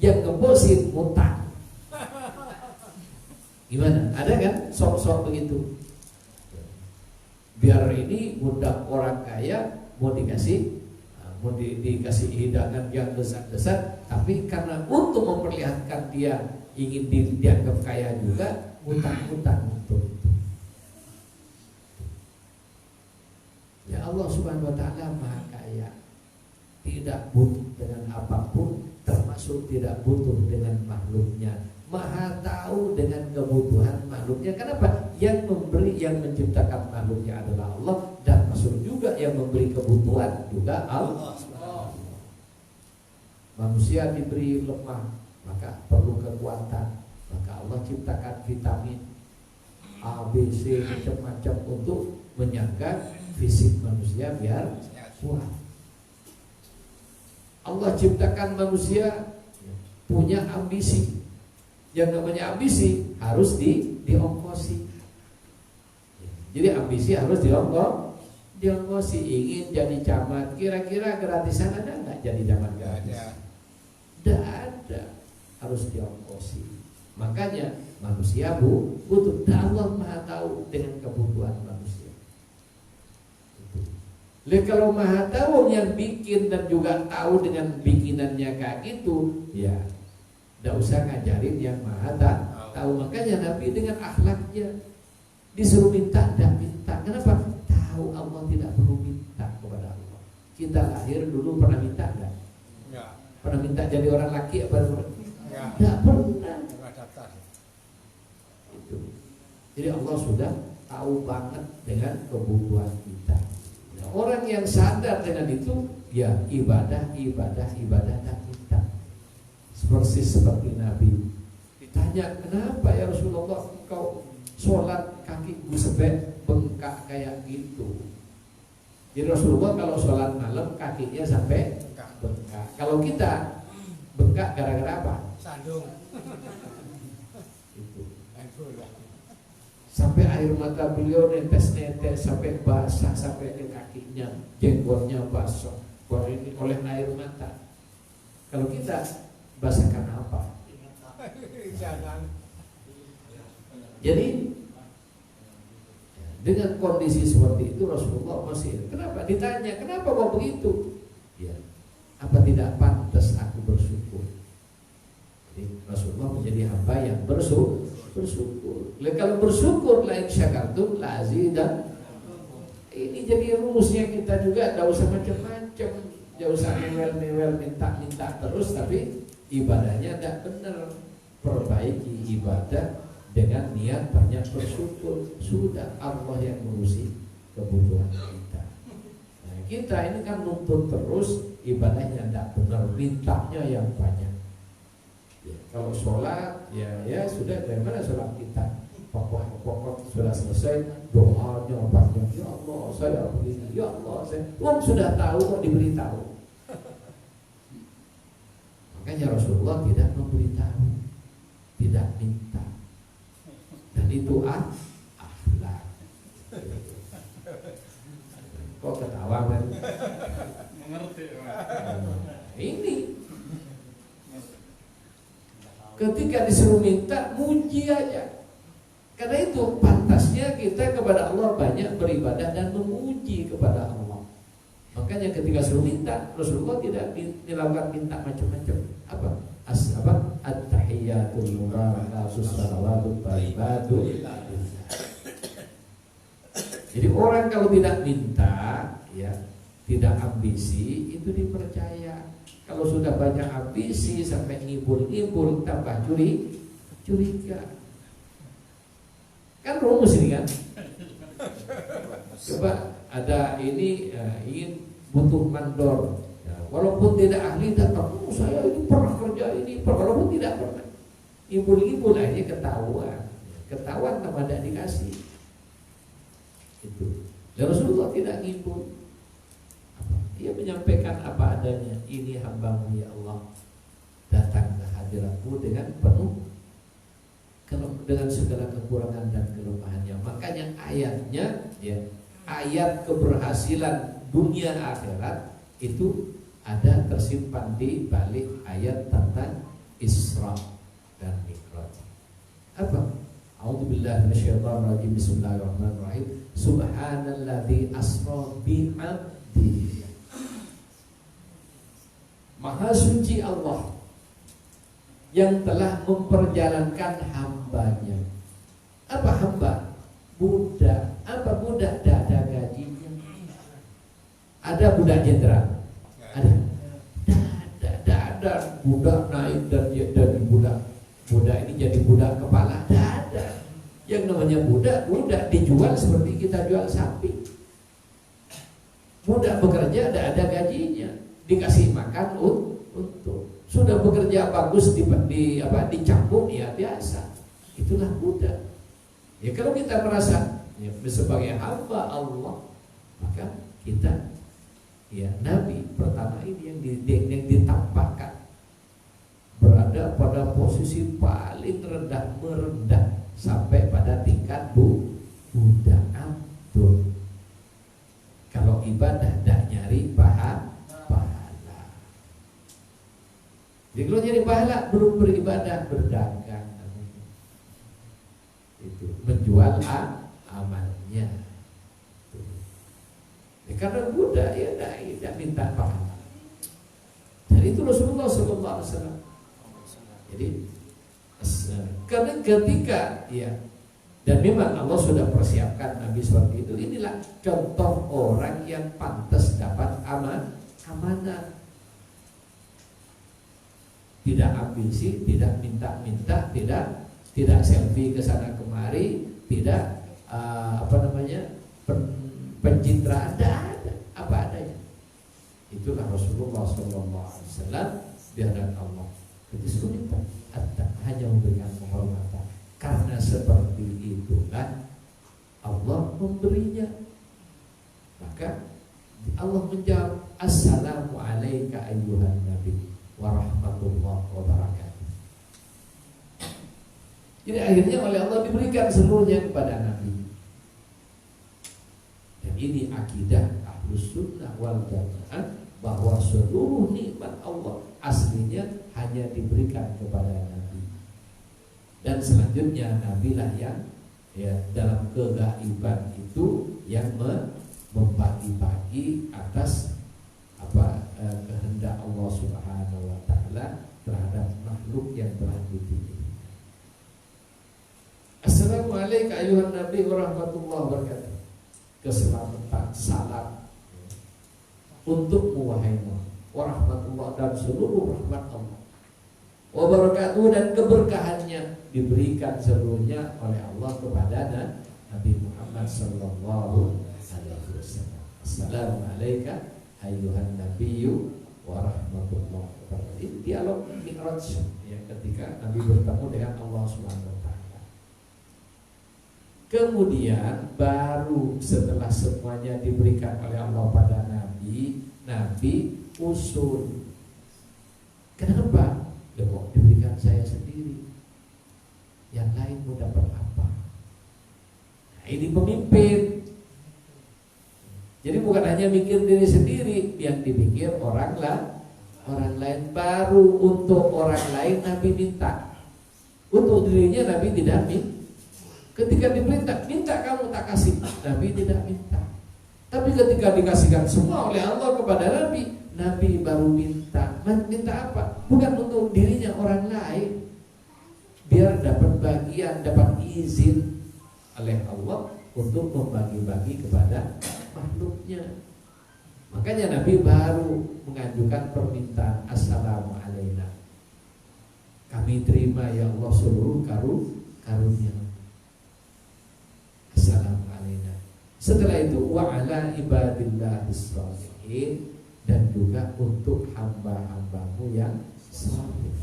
yang ngebosin utang. Gimana? Ada kan sok-sok begitu? Biar ini undang orang kaya mau dikasih dikasih hidangan yang besar-besar, tapi karena untuk memperlihatkan dia ingin dianggap kaya juga, utang-utang untuk itu. Ya Allah Subhanahu wa taala maha kaya, tidak butuh dengan apapun, termasuk tidak butuh dengan makhluknya. Maha tahu dengan kebutuhan makhluknya. Kenapa? Yang memberi, yang menciptakan makhluknya adalah Allah, dan masuk juga yang memberi kebutuhan juga Allah. Manusia diberi lemah, maka perlu kekuatan. Maka Allah ciptakan vitamin A, B, C macam-macam untuk menjaga fisik manusia biar kuat. Allah ciptakan manusia punya ambisi. Yang namanya ambisi harus diongkosi. Jadi ambisi harus diongkosi. Ingin jadi camat, kira-kira gratisan ada nggak jadi camat gratis? Tidak ada, harus diongkosi. Makanya manusia butuh. Allah maha tahu dengan kebutuhan manusia. Kalau maha tahu yang bikin dan juga tahu dengan bikinannya kayak gitu, ya tidak usah ngajarin yang maha tahu. Makanya Nabi dengan akhlaknya disuruh minta, tidak minta. Kenapa? Tahu Allah tidak perlu minta kepada Allah. Kita lahir dulu pernah minta enggak? Ya. Pernah minta jadi orang laki apa? Ya. Tidak pernah. Itu. Jadi Allah sudah tahu banget dengan kebutuhan kita. Nah, orang yang sadar dengan itu, ya ibadah tak minta. Seperti Nabi ditanya, kenapa ya Rasulullah engkau sholat kakiku sebek bengkak kayak gitu? Jadi Rasulullah kalau sholat malam kakinya sampai bengkak. Kalau kita bengkak gara-gara apa? Sandung. Itu. Sampai air mata beliau netes sampai basah sampai ke kakinya, jenggotnya basah. Ini oleh air mata. Kalau kita basahkan apa? Jadi dengan kondisi seperti itu Rasulullah masih, kenapa? Ditanya, kenapa kok begitu? Ya, apa tidak pantas aku bersyukur? Jadi Rasulullah menjadi hamba yang bersyukur. Kalau bersyukur la in syakartum la azidan. Ini jadi rumusnya kita juga, tidak usah macam-macam, tidak usah mewel-mewel minta-minta terus, tapi ibadahnya tidak benar. Perbaiki ibadah dengan niat banyak bersyukur. Sudah Allah yang mengurusi kebutuhan kita. Nah, kita ini kan nuntut terus, ibadahnya tidak benar, mintanya yang banyak. Ya, kalau sholat, ya sudah, dari mana sholat kita? Pokok sudah selesai, doanya panjang. Ya Allah, saya begini. Ya Allah, saya. Uang sudah tahu kok diberitahu. Makanya Rasulullah tidak memberitahu, tidak minta. Dan itu akhlak. Kok ketawa kan? Mengerti. Ini ketika disuruh minta, muji aja. Karena itu pantasnya kita kepada Allah banyak beribadah dan memuji kepada Allah. Makanya ketika suruh minta, Rasulullah tidak dilakukan minta macam-macam. Apa? At-tahiyyatul mubarakatuh salawatut thayyibatu. Jadi orang kalau tidak minta, ya, tidak ambisi, itu dipercaya. Kalau sudah banyak ambisi sampai ngibul-ngibul, tambah curiga. Kan rumus ini kan. Coba ada ini ingin butuh mandor, ya, walaupun tidak ahli datang, saya ini pernah kerja ini, walaupun tidak pernah. Ibul-ibul akhirnya ketahuan tambah tidak dikasih. Itu. Dan Rasulullah tidak ngibul. Dia menyampaikan apa adanya. Ini hambamu ya Allah, datang ke hadiratmu dengan penuh, dengan segala kekurangan dan kelemahannya. Makanya ayatnya, ya, ayat keberhasilan dunia akhirat itu ada tersimpan di balik ayat tentang Isra dan Mi'raj. Apa? A'udzubillahi minasyaitonirrajim. Bismillahirrahmanirrahim. Subhanalladzi asra bi'abdihi. Maha suci Allah yang telah memperjalankan hambanya. Apa hamba? Budak. Apa budak? Tidak ada gajinya. Ada budak jenderal? Ada? Tidak ada. Budak naik dan jadi budak. Budak ini jadi budak kepala? Tidak ada. Yang namanya budak dijual seperti kita jual sapi. Budak bekerja tidak ada gajinya, dikasih makan untuk. Sudah bekerja bagus dicampur, ya biasa. Itulah budak. Ya kalau kita merasa ya, sebagai hamba Allah, maka kita, ya, Nabi pertama ini yang ditampakkan berada pada posisi paling merendah sampai pada tingkat budak abdul. Kalau ibadah tidak nyari pahala. Jadi kalau nyari pahala belum beribadah, berdagang, itu menjual amalnya. Ya, karena budak ya tidak minta pahala. Dan itu Rasulullah SAW. Jadi karena ketika, ya, dan memang Allah sudah persiapkan Nabi seperti itu. Inilah contoh orang yang pantas dapat amanah. Tidak ambisi, tidak minta-minta, tidak selfie ke sana kemari, tidak pencitraan, ada apa adanya. Itulah Rasulullah SAW di hadapan Allah. Jadi suruh minta, hanya memberikan penghormatan. Karena seperti itulah Allah memberinya. Maka Allah menjawab, Assalamu alayka ayyuhan nabi warahmatullahi wabarakatuh. Jadi akhirnya oleh Allah diberikan seluruhnya kepada Nabi. Dan ini akidah Ahlus Sunnah wal Jamaah, bahwa seluruh nikmat Allah aslinya hanya diberikan kepada Nabi. Dan selanjutnya Nabilah yang ya dalam kegaiban itu yang membagi-bagi atas kehendak Allah Subhanahu wa taala terhadap makhluk yang telah dipilih. Assalamualaikum ayuhan nabi warahmatullahi wabarakatuh. Keselamatan salam untukmu wahai Muhammad, warahmatullah dan seluruh rahmat Allah, wabarakatuh dan keberkahannya diberikan seluruhnya oleh Allah kepada Nabi Muhammad sallallahu alaihi wasallam. Assalamualaikum ayuhan nabiyyu warahmatullahi wabarakatuh. Ini dialog Mi'raj ya, ketika Nabi bertemu dengan Allah Subhanahu wa taala. Kemudian baru setelah semuanya diberikan oleh Allah pada Nabi usul. Kenapa? Ya kok diberikan saya sendiri? Yang lain mau dapat apa? Nah, ini pemimpin. Jadi bukan hanya mikir diri sendiri, yang dipikir orang lain. Baru untuk orang lain Nabi minta, untuk dirinya Nabi tidak minta. Ketika diperintah, minta kamu tak kasih, Nabi tidak minta. Tapi ketika dikasihkan semua oleh Allah kepada Nabi baru minta. Minta apa? Bukan untuk dirinya, orang lain, biar dapat bagian, dapat izin oleh Allah untuk membagi-bagi kepada makhluknya. Makanya Nabi baru mengajukan permintaan Assalamualaikum. Kami terima ya Allah seluruh karunia. Assalamualaikum. Setelah itu wa ala ibadillahis shalihin, dan juga untuk hamba-hambamu yang saleh.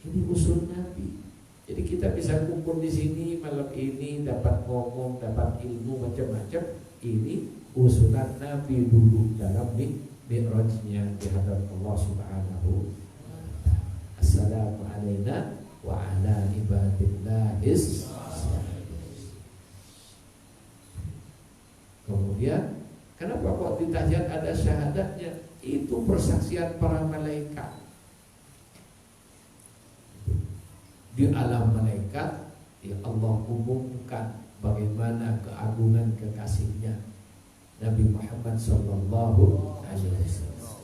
Ini usul Nabi. Jadi kita bisa kumpul di sini malam ini, dapat ngomong, dapat ilmu macam-macam. Ini usulan Nabi dulu dalam mi'rajnya di hadapan Allah Subhanahu wa ta'ala. Assalamualaikum wa ala ibadillahis. Kemudian kenapa kok di tahiyat ada syahadatnya? Itu persaksian para malaikat. Di alam malaikat ya Allah umumkan bagaimana keagungan kekasihnya Nabi Muhammad sallallahu alaihi wasallam.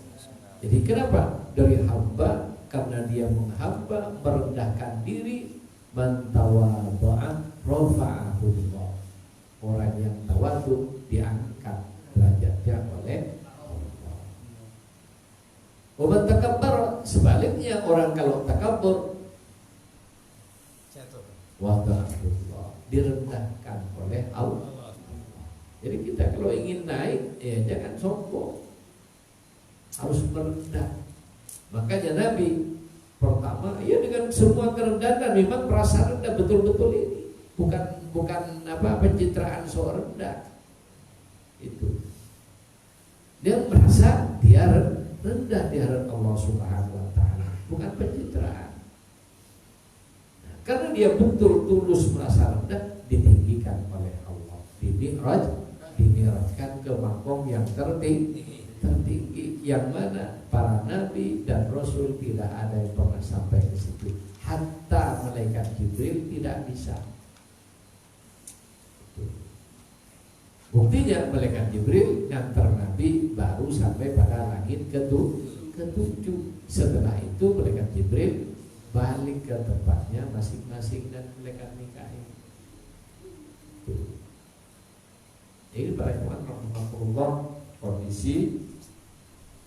Jadi kenapa? Dari hamba, karena dia menghamba, merendahkan diri, man tawadha'a rafa'ahu Allah. Orang yang tawadhu diangkat derajatnya oleh Allah. Wa takabbar, sebaliknya orang kalau takabur wada'ahullah, direndahkan oleh Allah. Jadi kita kalau ingin naik ya jangan sombong, harus merendah. Makanya Nabi pertama ya dengan semua kerendahan memang merasa rendah betul-betul ini. Bukan pencitraan so rendah. Itu dia merasa dia rendah di hadapan Allah Subhanahu wa taala, bukan pencitraan. Nah, karena dia betul tulus merasa rendah, ditinggikan oleh Allah, dimirajkan ke makom yang tertinggi, yang mana para nabi dan rasul tidak ada yang pernah sampai ke situ. Hatta malaikat Jibril tidak bisa. Buktinya malaikat Jibril ngantar Nabi baru sampai pada langit ketujuh. Setelah itu malaikat Jibril balik ke tempatnya masing-masing dan malaikat Mikail. Ini para ikhwan rahimahullah, kondisi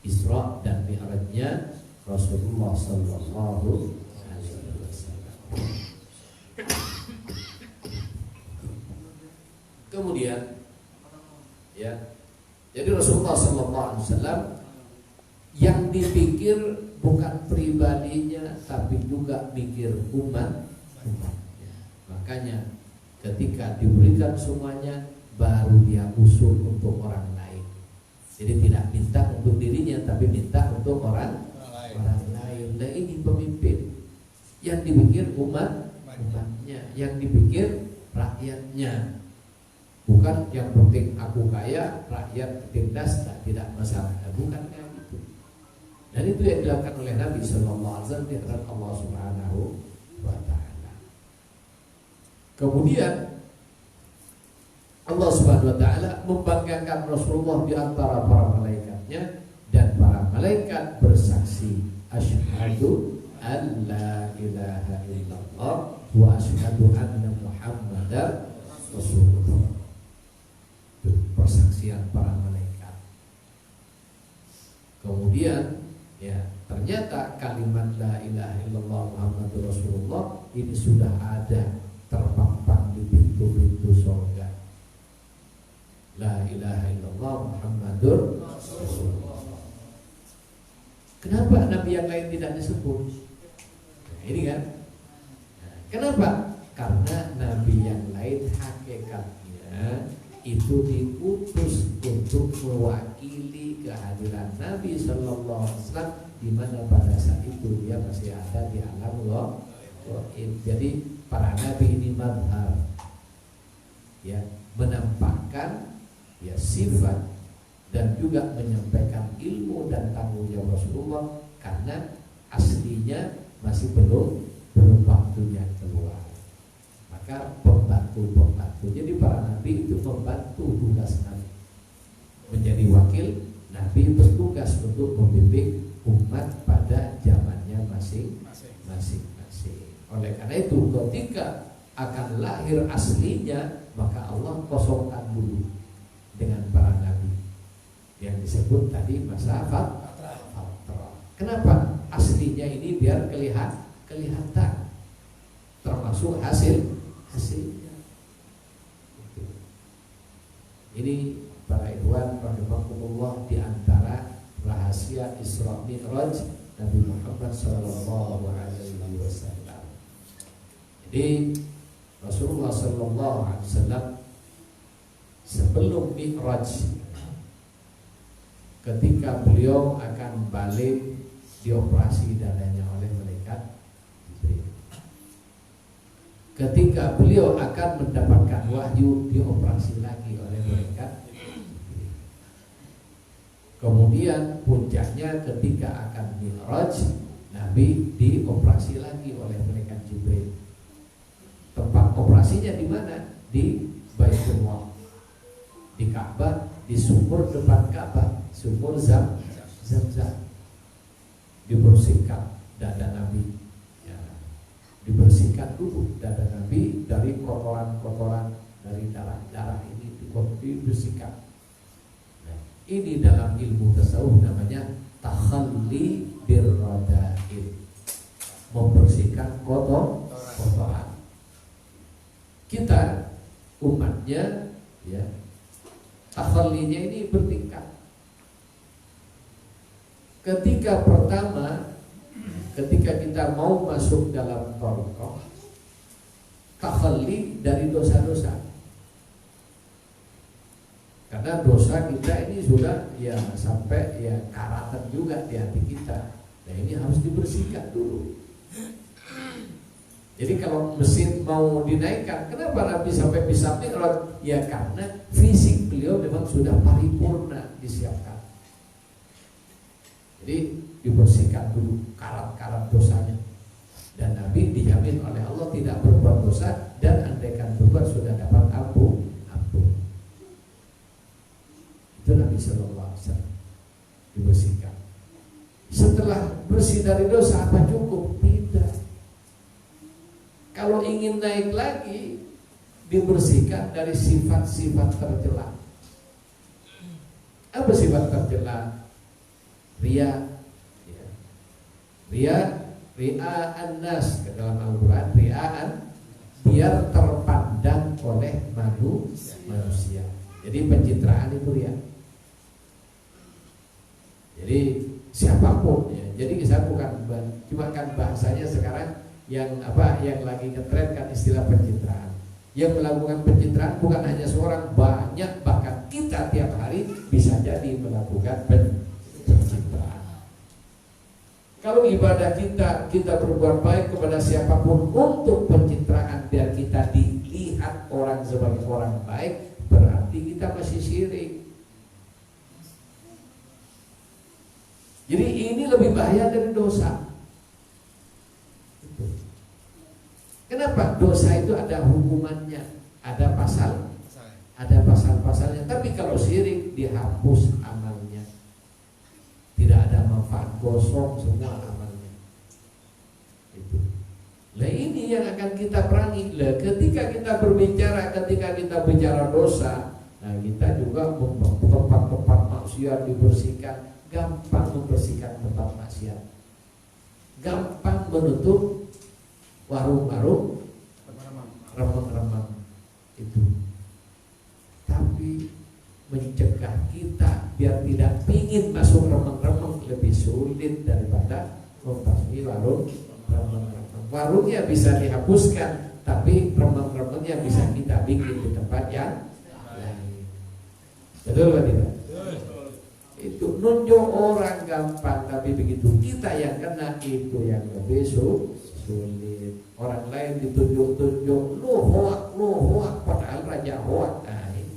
Isra dan Mi'rajnya Rasulullah sallallahu alaihi wasallam. Kemudian ya, jadi Rasulullah SAW yang dipikir bukan pribadinya, tapi juga mikir umatnya. Makanya ketika diberikan semuanya, baru dia usul untuk orang lain. Jadi tidak minta untuk dirinya, tapi minta untuk orang lain. Nah ini pemimpin yang dipikir umatnya, yang dipikir rakyatnya. Bukan yang penting aku kaya, rakyat tindas, tidak masalah. Bukan kayak gitu. Dan itu yang dilakukan oleh Nabi sallallahu alaihi wasallam di hadapan Allah Subhanahu wa taala. Kemudian Allah Subhanahu wa taala membanggakan Rasulullah di antara para malaikatnya, dan para malaikat bersaksi asyhadu an la ilaha illallah wa asyhadu anna Muhammadar Rasulullah. Itu persaksian para malaikat. Kemudian ya, ternyata kalimat la ilaha illallah Muhammadur Rasulullah ini sudah ada terpampang di pintu-pintu surga. La ilaha illallah Muhammadur Rasulullah. Kenapa nabi yang lain tidak disebut? Nah, ini kan. Nah, kenapa? Karena nabi yang lain hakikatnya itu diutus untuk mewakili kehadiran Nabi Sallallahu Alaihi Wasallam, di mana pada saat itu dia masih ada di alam gaib. Jadi para nabi ini madhar, ya, menampakkan ya sifat dan juga menyampaikan ilmu dan tanggung jawab Rasulullah, karena aslinya masih belum waktunya keluar. Maka pembantu. Jadi para nabi itu membantu tugas nabi, menjadi wakil nabi, bertugas untuk membimbing umat pada zamannya masing-masing. Oleh karena itu ketika akan lahir aslinya, maka Allah kosongkan dulu dengan para nabi yang disebut tadi masa fatrah. Kenapa? Aslinya ini biar kelihatan, termasuk hasilnya. Ini para ikhwan rahimakumullah, di antara rahasia Isra Mi'raj Nabi Muhammad sallallahu alaihi wasallam. Jadi Rasulullah sallallahu alaihi wasallam sebelum Mi'raj, ketika beliau akan balik, dioperasi dadanya oleh malaikat Jibril. Ketika beliau akan mendapatkan wahyu, dioperasi lagi oleh malaikat Jibril. Kemudian puncaknya ketika akan Mi'raj, Nabi dioperasi lagi oleh malaikat Jibril. Tempat operasinya di mana? Di Baitullah, di Ka'bah, di sumur depan Ka'bah, sumur Zam-Zam. Dibersihkan dada Nabi, ya, dibersihkan dulu dada Nabi dari kotoran-kotoran, dari darah-darah ini dibersihkan. Nah, ini dalam ilmu tasawuf namanya takhalli birradain, membersihkan kotoran. Kita umatnya, ya, takhallinya ini bertingkat. Ketika pertama, ketika kita mau masuk dalam thariqah, takhalli dari dosa-dosa. Karena dosa kita ini sudah ya sampai ya karatan juga di hati kita. Nah, ini harus dibersihkan dulu. Jadi kalau mesin mau dinaikkan, kenapa Nabi sampai bisa Mi'raj? Ya karena fisik beliau memang sudah paripurna disiapkan. Jadi dibersihkan dulu karat-karat dosanya, dan Nabi dijamin oleh Allah tidak berbuat dosa, dan andaikan berbuat sudah dapat ampun. Itu Nabi Sallallahu Alaihi Wasallam dibersihkan. Setelah bersih dari dosa, apa cukup? Tidak. Kalau ingin naik lagi, dibersihkan dari sifat-sifat tercela. Apa sifat tercela? Ria, ya. Ria'an nas, ke dalam Al-Quran, ria'an, biar terpandang oleh manusia. Jadi pencitraan itu ria. Jadi siapapun, ya. Jadi saya bukan cuma kan bahasanya sekarang yang lagi ngetren kan istilah pencitraan. Yang melakukan pencitraan bukan hanya seorang, banyak, bahkan kita tiap hari bisa jadi melakukan pencitraan. Kalau ibadah kita berbuat baik kepada siapapun untuk pencitraan, biar kita dilihat orang sebagai orang baik, berarti kita masih syirik. Jadi ini lebih bahaya dari dosa. Kenapa? Dosa itu ada hukumannya, ada pasal-pasalnya. Tapi kalau syirik dihapus amalnya, tidak ada manfaat, gosong semua amalnya. Itu. Nah ini yang akan kita perangi. Nah, ketika kita bicara dosa, nah kita juga tempat-tempat maksiat dibersihkan, gampang membersihkan tempat maksiat, gampang menutup warung-warung remang-remang itu. Tapi mencegah kita biar tidak pingin masuk remang-remang lebih sulit daripada membasmi warung remang-remang. Warungnya bisa dihapuskan, tapi remang-remangnya bisa kita bikin di tempat yang lain. Betul atau tidak? Itu nunjuk orang gampang, tapi begitu kita yang kena itu yang lebih sulit. Orang lain ditunjuk-tunjuk, lu hoak, padahal raja hoak. Nah, ini.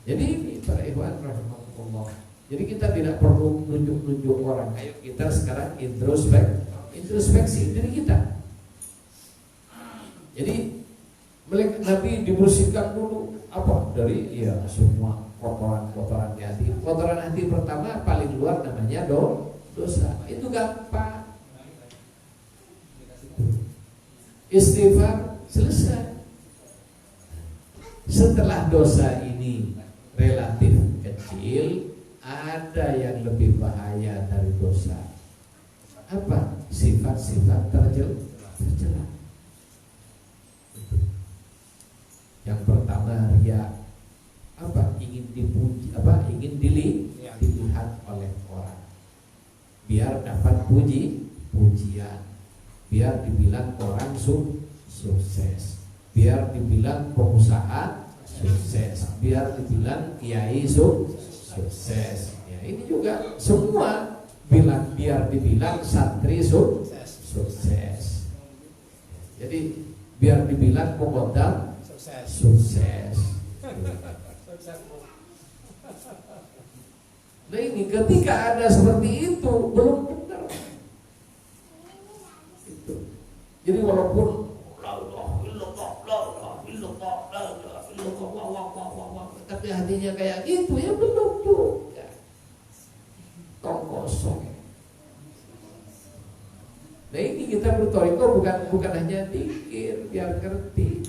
Jadi ini para ikhwan rahimahullah. Jadi kita tidak perlu nunjuk-nunjuk orang. Ayo kita sekarang introspeksi diri kita. Jadi Nabi dibersihkan dulu apa dari semua kotoran di hati. Kotoran hati pertama paling luar namanya dosa. Itu gampang. Istighfar selesai. Setelah dosa ini relatif kecil, ada yang lebih bahaya dari dosa. Apa? Sifat-sifat tercela. Yang pertama riya. Apa? Ingin dipuji, ingin dilihat oleh orang. Biar dapat pujian. Biar dibilang orang sukses. Biar dibilang pengusaha sukses. Biar dibilang kiai sukses. Ya, ini juga semua biar dibilang santri sukses. Jadi biar dibilang pemodal sukses. Nah ini ketika ada seperti itu belum benar. Itu. Jadi walaupun tapi hatinya kayak gitu ya belum juga. Tong kosong. Nah ini kita bertoriko bukan hanya pikir biar ngerti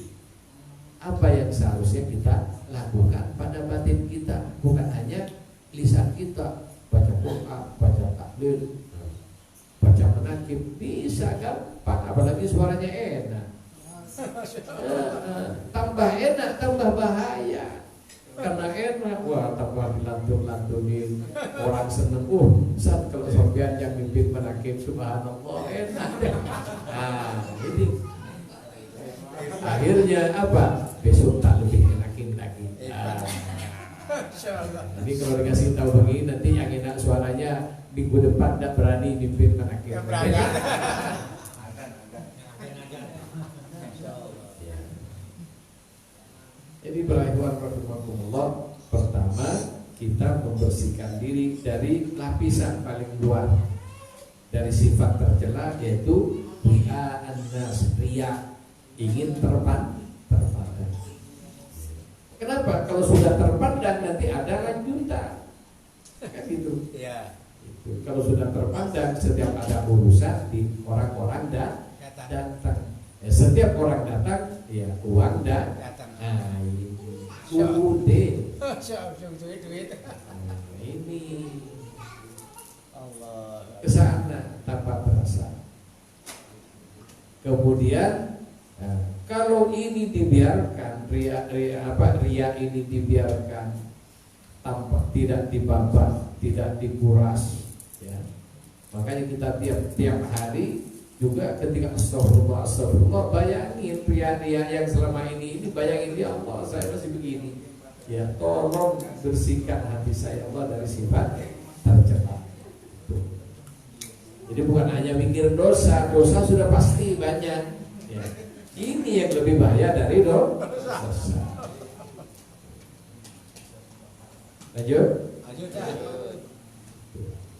apa yang seharusnya kita lakukan pada batin kita, bukan hanya lisan kita baca Quran, baca tahlil, baca menakib bisa gampang, apalagi suaranya enak. Tambah enak, tambah bahaya. Karena enak, wah tambah dilantur-lanturin, orang seneng. Saat kalau sampean yang mimpin menakib, subhanallah enak. Nah ini akhirnya apa? Besok tak lebih enakin lagi. Jadi kalau dikasih tahu begini, nanti yang enak suaranya minggu depan tidak berani mimpin menakib. Jadi berakhir rahimahumullah, pertama kita membersihkan diri dari lapisan paling luar dari sifat tercela, yaitu riya an-nas, riya, ingin terpandang. Kenapa? Kalau sudah terpandang nanti ada lanjutan, kan gitu. Ya. Itu. Kalau sudah terpandang, setiap ada urusan di orang-orang datang. Ya, setiap orang datang, ya uang datang. Nah ini ini Allah kesana tanpa terasa. Kemudian kalau ini dibiarkan, riya ini dibiarkan tanpa tidak dibabat, tidak dikuras, ya. Makanya kita tiap hari juga ketika astagfirullah, bayangin riya yang selama ini bayangin, ya Allah saya masih begini, ya tolong bersihkan hati saya Allah dari sifat tercela. Jadi bukan hanya mikir dosa sudah pasti banyak, ya. Ini yang lebih bahaya dari dosa. Lanjut.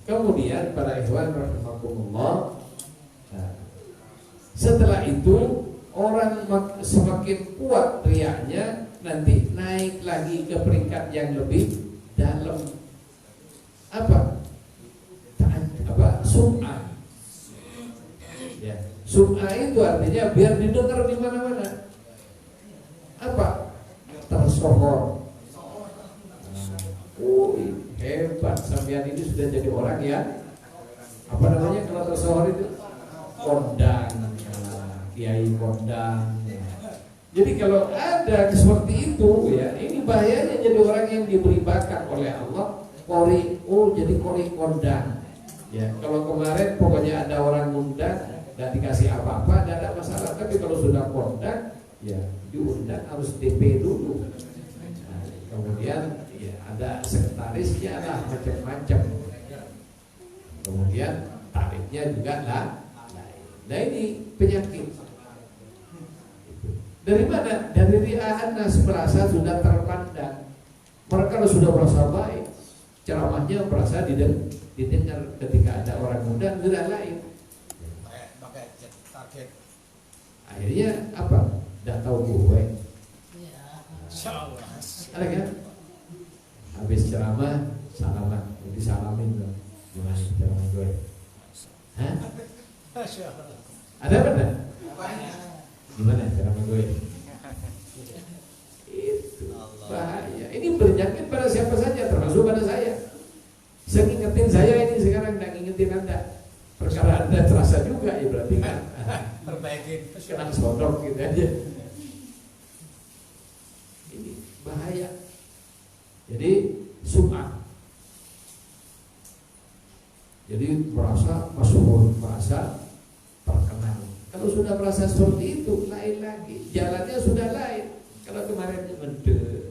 Kemudian para ikhwan rahimakumullah, nah, setelah itu orang semakin kuat riaknya, nanti naik lagi ke peringkat yang lebih dalam. Apa? Sum'ah. Ya, sum'ah itu artinya biar didengar di mana-mana. Apa? Tersohor. Hebat, sampean ini sudah jadi orang ya. Apa namanya kalau tersohor itu? Kondang. Kiai kondang. Jadi kalau ada seperti itu ya, ini bahayanya jadi orang yang diberi bakat oleh Allah. Jadi kori kondang. Ya, kalau kemarin pokoknya ada orang ngundang, nggak dikasih apa-apa, nggak ada masalah. Tapi kalau sudah kondang, ya diundang harus DP dulu. Nah, kemudian ya ada sekretarisnya lah, macam-macam. Kemudian tarifnya juga lah. Nah ini penyakit. Dari mana? Dari ria'an nas, merasa sudah terpandang. Mereka kalau sudah merasa baik, ceramahnya merasa didengar ketika ada orang muda sudah lain. Akhirnya apa? Tidak tahu gue. Ada kan? Habis ceramah salaman, disalamin dong. Gimana ceramah gue? Hah? Ada apa? Gimana ceramah gue? Itu bahaya. Ini berjangkit pada siapa saja, termasuk pada saya. Saya ngingetin saya ini sekarang, tidak ngingetin Anda. Perkara Anda terasa juga ya berarti kan. Perbaikin. Kena sodok gitu aja. Ini bahaya. Jadi sum'ah. Jadi merasa masyhur, merasa terkenal. Kalau sudah merasa seperti itu, lain lagi. Jalannya sudah lain. Kalau kemarin mende.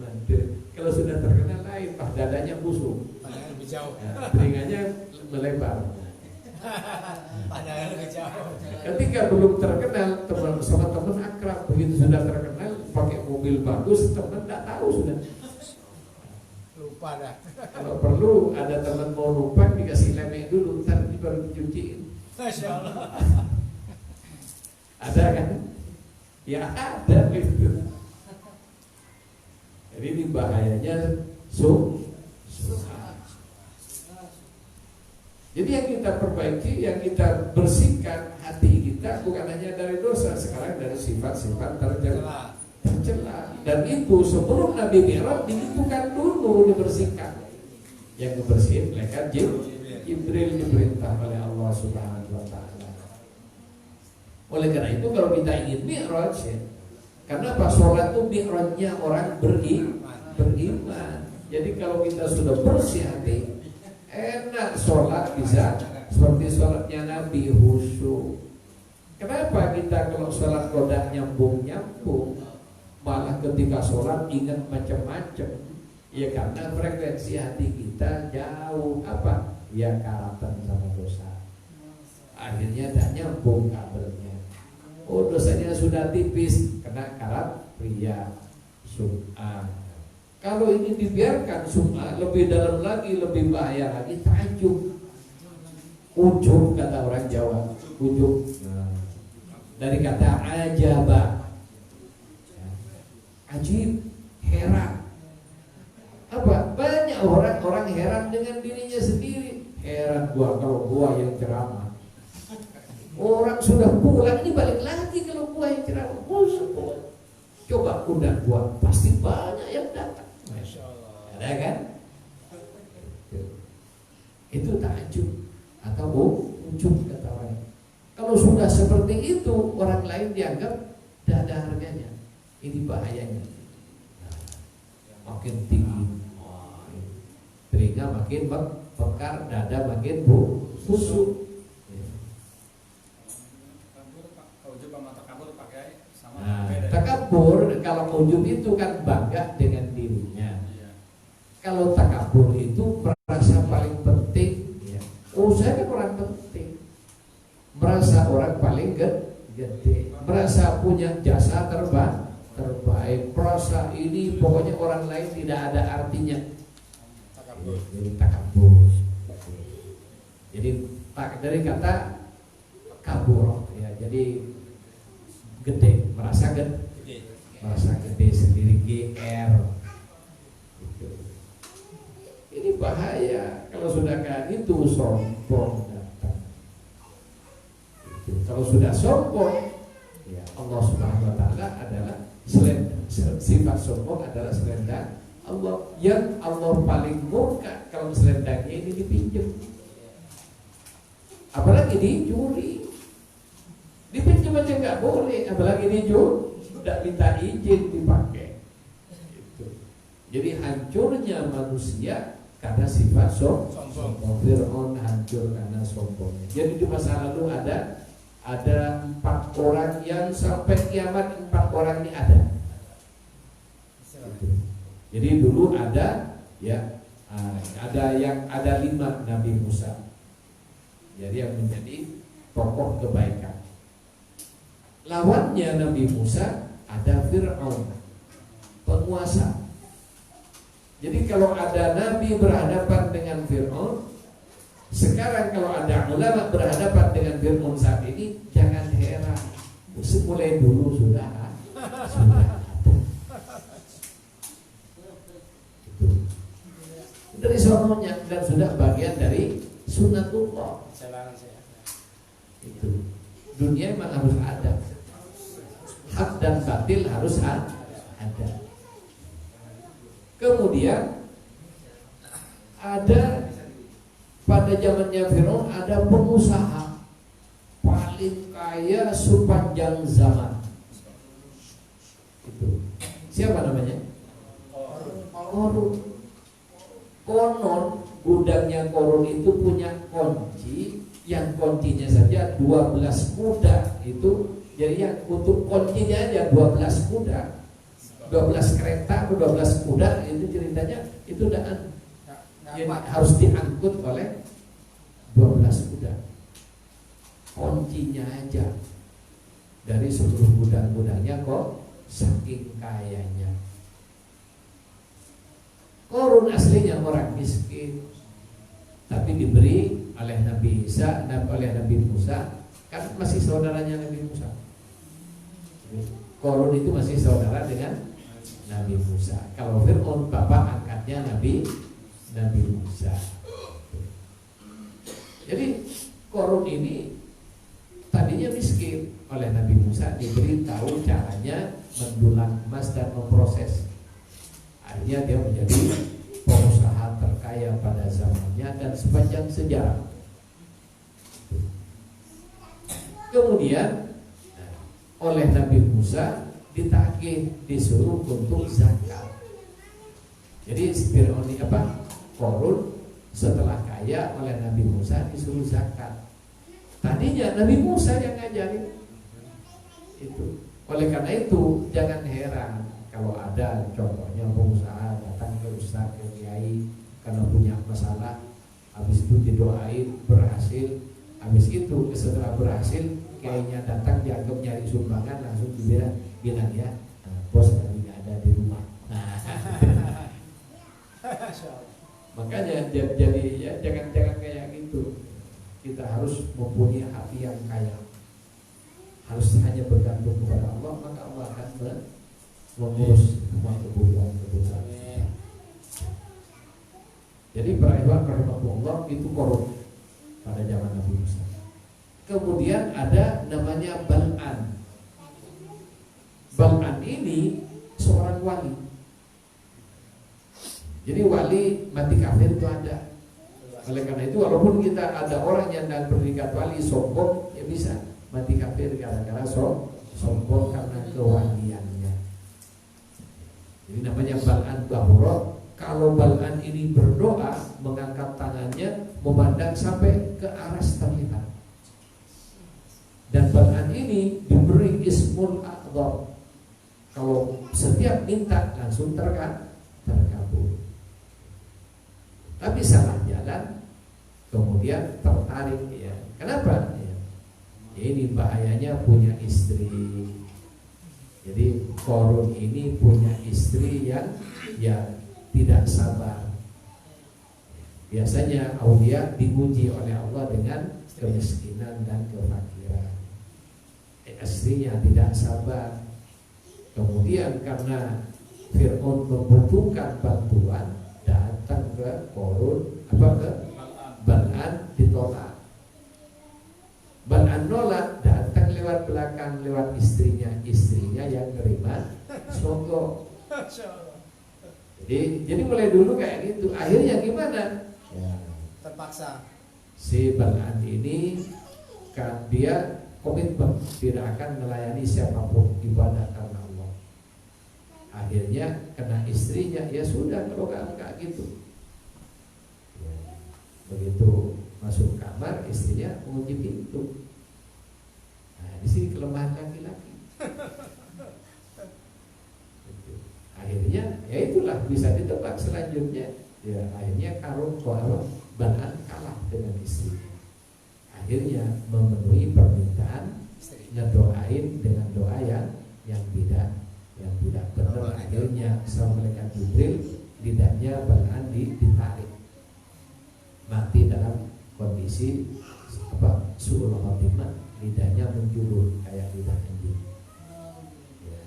Kalau sudah terkenal lain, dadanya busuk. Lebih jauh. Ya, telinganya melebar. Pandangan lebih jauh. Ketika belum terkenal, teman sama teman akrab. Begitu sudah terkenal, pakai mobil bagus, teman tidak tahu sudah. Lupa dah. Kalau perlu ada teman mau numpang dikasih lemek dulu, ntar baru dicuciin. Masya Allah. Ada kan? Ya ada gitu. Jadi ini bahayanya Jadi yang kita perbaiki, yang kita bersihkan hati kita bukan hanya dari dosa, sekarang dari sifat-sifat tercela. Dan itu sebelum Nabi Mi'raj dibutuhkan dulu dibersihkan. Yang dibersihin malaikat Jibril diperintah oleh Allah Subhanahu wa taala. Oleh karena itu kalau kita ingin Mi'raj ya, karena pas sholat itu mi'rajnya orang beriman. Jadi kalau kita sudah bersih hati, enak sholat bisa seperti sholatnya Nabi, khusyuk. Kenapa kita kalau sholat kodak nyambung, malah ketika sholat ingat macam-macam? Ya karena frekuensi hati kita jauh apa? Ya karatan sama dosa. Akhirnya tidak nyambung kabelnya. Oh dosanya sudah tipis, kena karat pria sum'ah. Kalau ini dibiarkan sum'ah lebih dalam lagi, lebih bahaya lagi, ta'ajub. Ujub kata orang Jawa, ujub. Dari kata ajaba, ajib, heran. Apa? Banyak orang heran dengan dirinya sendiri. Heran kalau gua yang ceramah. Orang sudah pulang ini balik lagi kalau gua yang ceramah. Coba undang gua, pasti banyak yang datang. Masya Allah. Ada kan? Itu ta'ajub atau ujub kata orang. Kalau sudah seperti itu, orang lain dianggap tidak ada harganya. Ini bahayanya. Makin tinggi, telinga makin mekar, dada makin busuk. Takabur, kalau ujub itu kan bangga dengan dirinya. Kalau takabur itu merasa paling penting. Oh saya kan orang penting. Merasa orang paling gede. Merasa punya jasa terbaik. Merasa ini pokoknya orang lain tidak ada artinya. Jadi takabur. dari kata kabur ya, jadi gede, merasa gede sendiri, GR gitu. Ini bahaya kalau sudah kayak itu, sombong datang gitu. Kalau sudah sombong ya, Allah Subhanahu wa taala adalah sifat sombong adalah selendang Allah, yang Allah paling murka kalau selendangnya ini dipinjam, apalagi dicuri. Dipinjam aja nggak boleh, apalagi dicuri, tidak minta izin dipakai gitu. Jadi hancurnya manusia karena sifat sombong. Fir'aun hancur karena sombongnya. Jadi di masa lalu ada 4 orang yang sampai kiamat 4 orang ini ada. Jadi dulu ada ya, ada 5 Nabi Musa. Jadi yang menjadi tokoh kebaikan. Lawannya Nabi Musa ada Fir'aun, penguasa. Jadi kalau ada Nabi berhadapan dengan Fir'aun, sekarang kalau ada ulama berhadapan dengan Fir'aun saat ini, jangan heran, mulai dulu sudah ada. Dari sononya, dan sudah bagian dari sunnatullah. Itu dunia memang harus ada, hak dan batil harus ada. Kemudian ada pada zamannya Firaun ada pengusaha paling kaya sepanjang zaman. Itu siapa namanya? Korun. Konon gudangnya Korun itu punya kunci, yang kuncinya saja 12 kuda itu. Jadi yang untuk kuncinya aja 12 kuda, 12 kereta atau 12 kuda, itu ceritanya itu harus diangkut oleh 12 kuda. Kuncinya aja dari seluruh gudang-gudangnya kok saking kayanya. Korun aslinya orang miskin, tapi diberi oleh Nabi Isa dan oleh Nabi Musa, kan masih saudaranya Nabi Musa. Korun itu masih saudara dengan Nabi Musa. Kalau Fir'aun bapak angkatnya Nabi Musa. Jadi Korun ini tadinya miskin, oleh Nabi Musa diberi tahu caranya mendulang emas dan memproses. Akhirnya dia menjadi pengusaha terkaya pada zamannya dan sepanjang sejarah. Kemudian oleh Nabi Musa ditagih, disuruh untuk zakat. Jadi Fir'aun ini Korun setelah kaya oleh Nabi Musa disuruh zakat. Tadinya Nabi Musa yang ngajarin itu. Oleh karena itu jangan heran kalau ada contohnya pengusaha datang ke ustaz, ke kiai karena punya masalah, habis itu didoain berhasil, habis itu setelah berhasil kiainya datang dianggap nyari sumbangan, langsung bilang ya, bos lagi nggak ada di rumah. Makanya jadi ya jangan kayak gitu. Kita harus mempunyai hati yang kaya, harus hanya bergantung kepada Allah, maka Allah akan mengurus semua kebutuhan. Jadi para ikhwan rahimahullah itu Korun pada zaman Nabi Musa. Kemudian ada namanya Bal'an. Bal'an ini seorang wali. Jadi wali mati kafir itu ada. Oleh karena itu walaupun kita ada orang yang dan predikat wali sombong, ya bisa mati kafir gara-gara sombong karena kewaliannya. Jadi namanya Bal'an Bahura. Kalau Bal'an ini berdoa, mengangkat tangannya, memandang sampai ke aras terlihat. Dan Bal'an ini diberi Ismul A'dham. Kalau setiap minta langsung terkabul. Tapi salah jalan, kemudian tertarik ya. Kenapa? Ya, ini bahayanya punya istri. Jadi Korun ini punya istri yang tidak sabar. Biasanya aulia diuji oleh Allah dengan kemiskinan dan kefakiran. Istrinya tidak sabar. Kemudian karena Fir'aun membutuhkan bantuan, datang ke Korun, ke Bal'an, ditolak. Bal'an nolak, datang lewat belakang, lewat istrinya yang terima sogok. Jadi mulai dulu kayak gitu. Akhirnya gimana? Ya, terpaksa. Si Bal'an ini kan dia komitmen tidak akan melayani siapapun, ibadah karena Allah. Akhirnya kena istrinya, ya sudah kalau enggak gitu. Ya, begitu masuk kamar, istrinya mengunci pintu. Nah, di sini kelemahan laki-laki. Akhirnya ya itulah bisa ditebak selanjutnya. Ya akhirnya Bal'an kalah dengan istrinya. Akhirnya memenuhi permintaan, ngedoain dengan doa yang tidak benar. Akhirnya sama malaikat Jibril, lidahnya Bal'an ditarik, mati dalam kondisi su'ul khatimah, lidahnya menjulur kayak lidah anjing. Ya,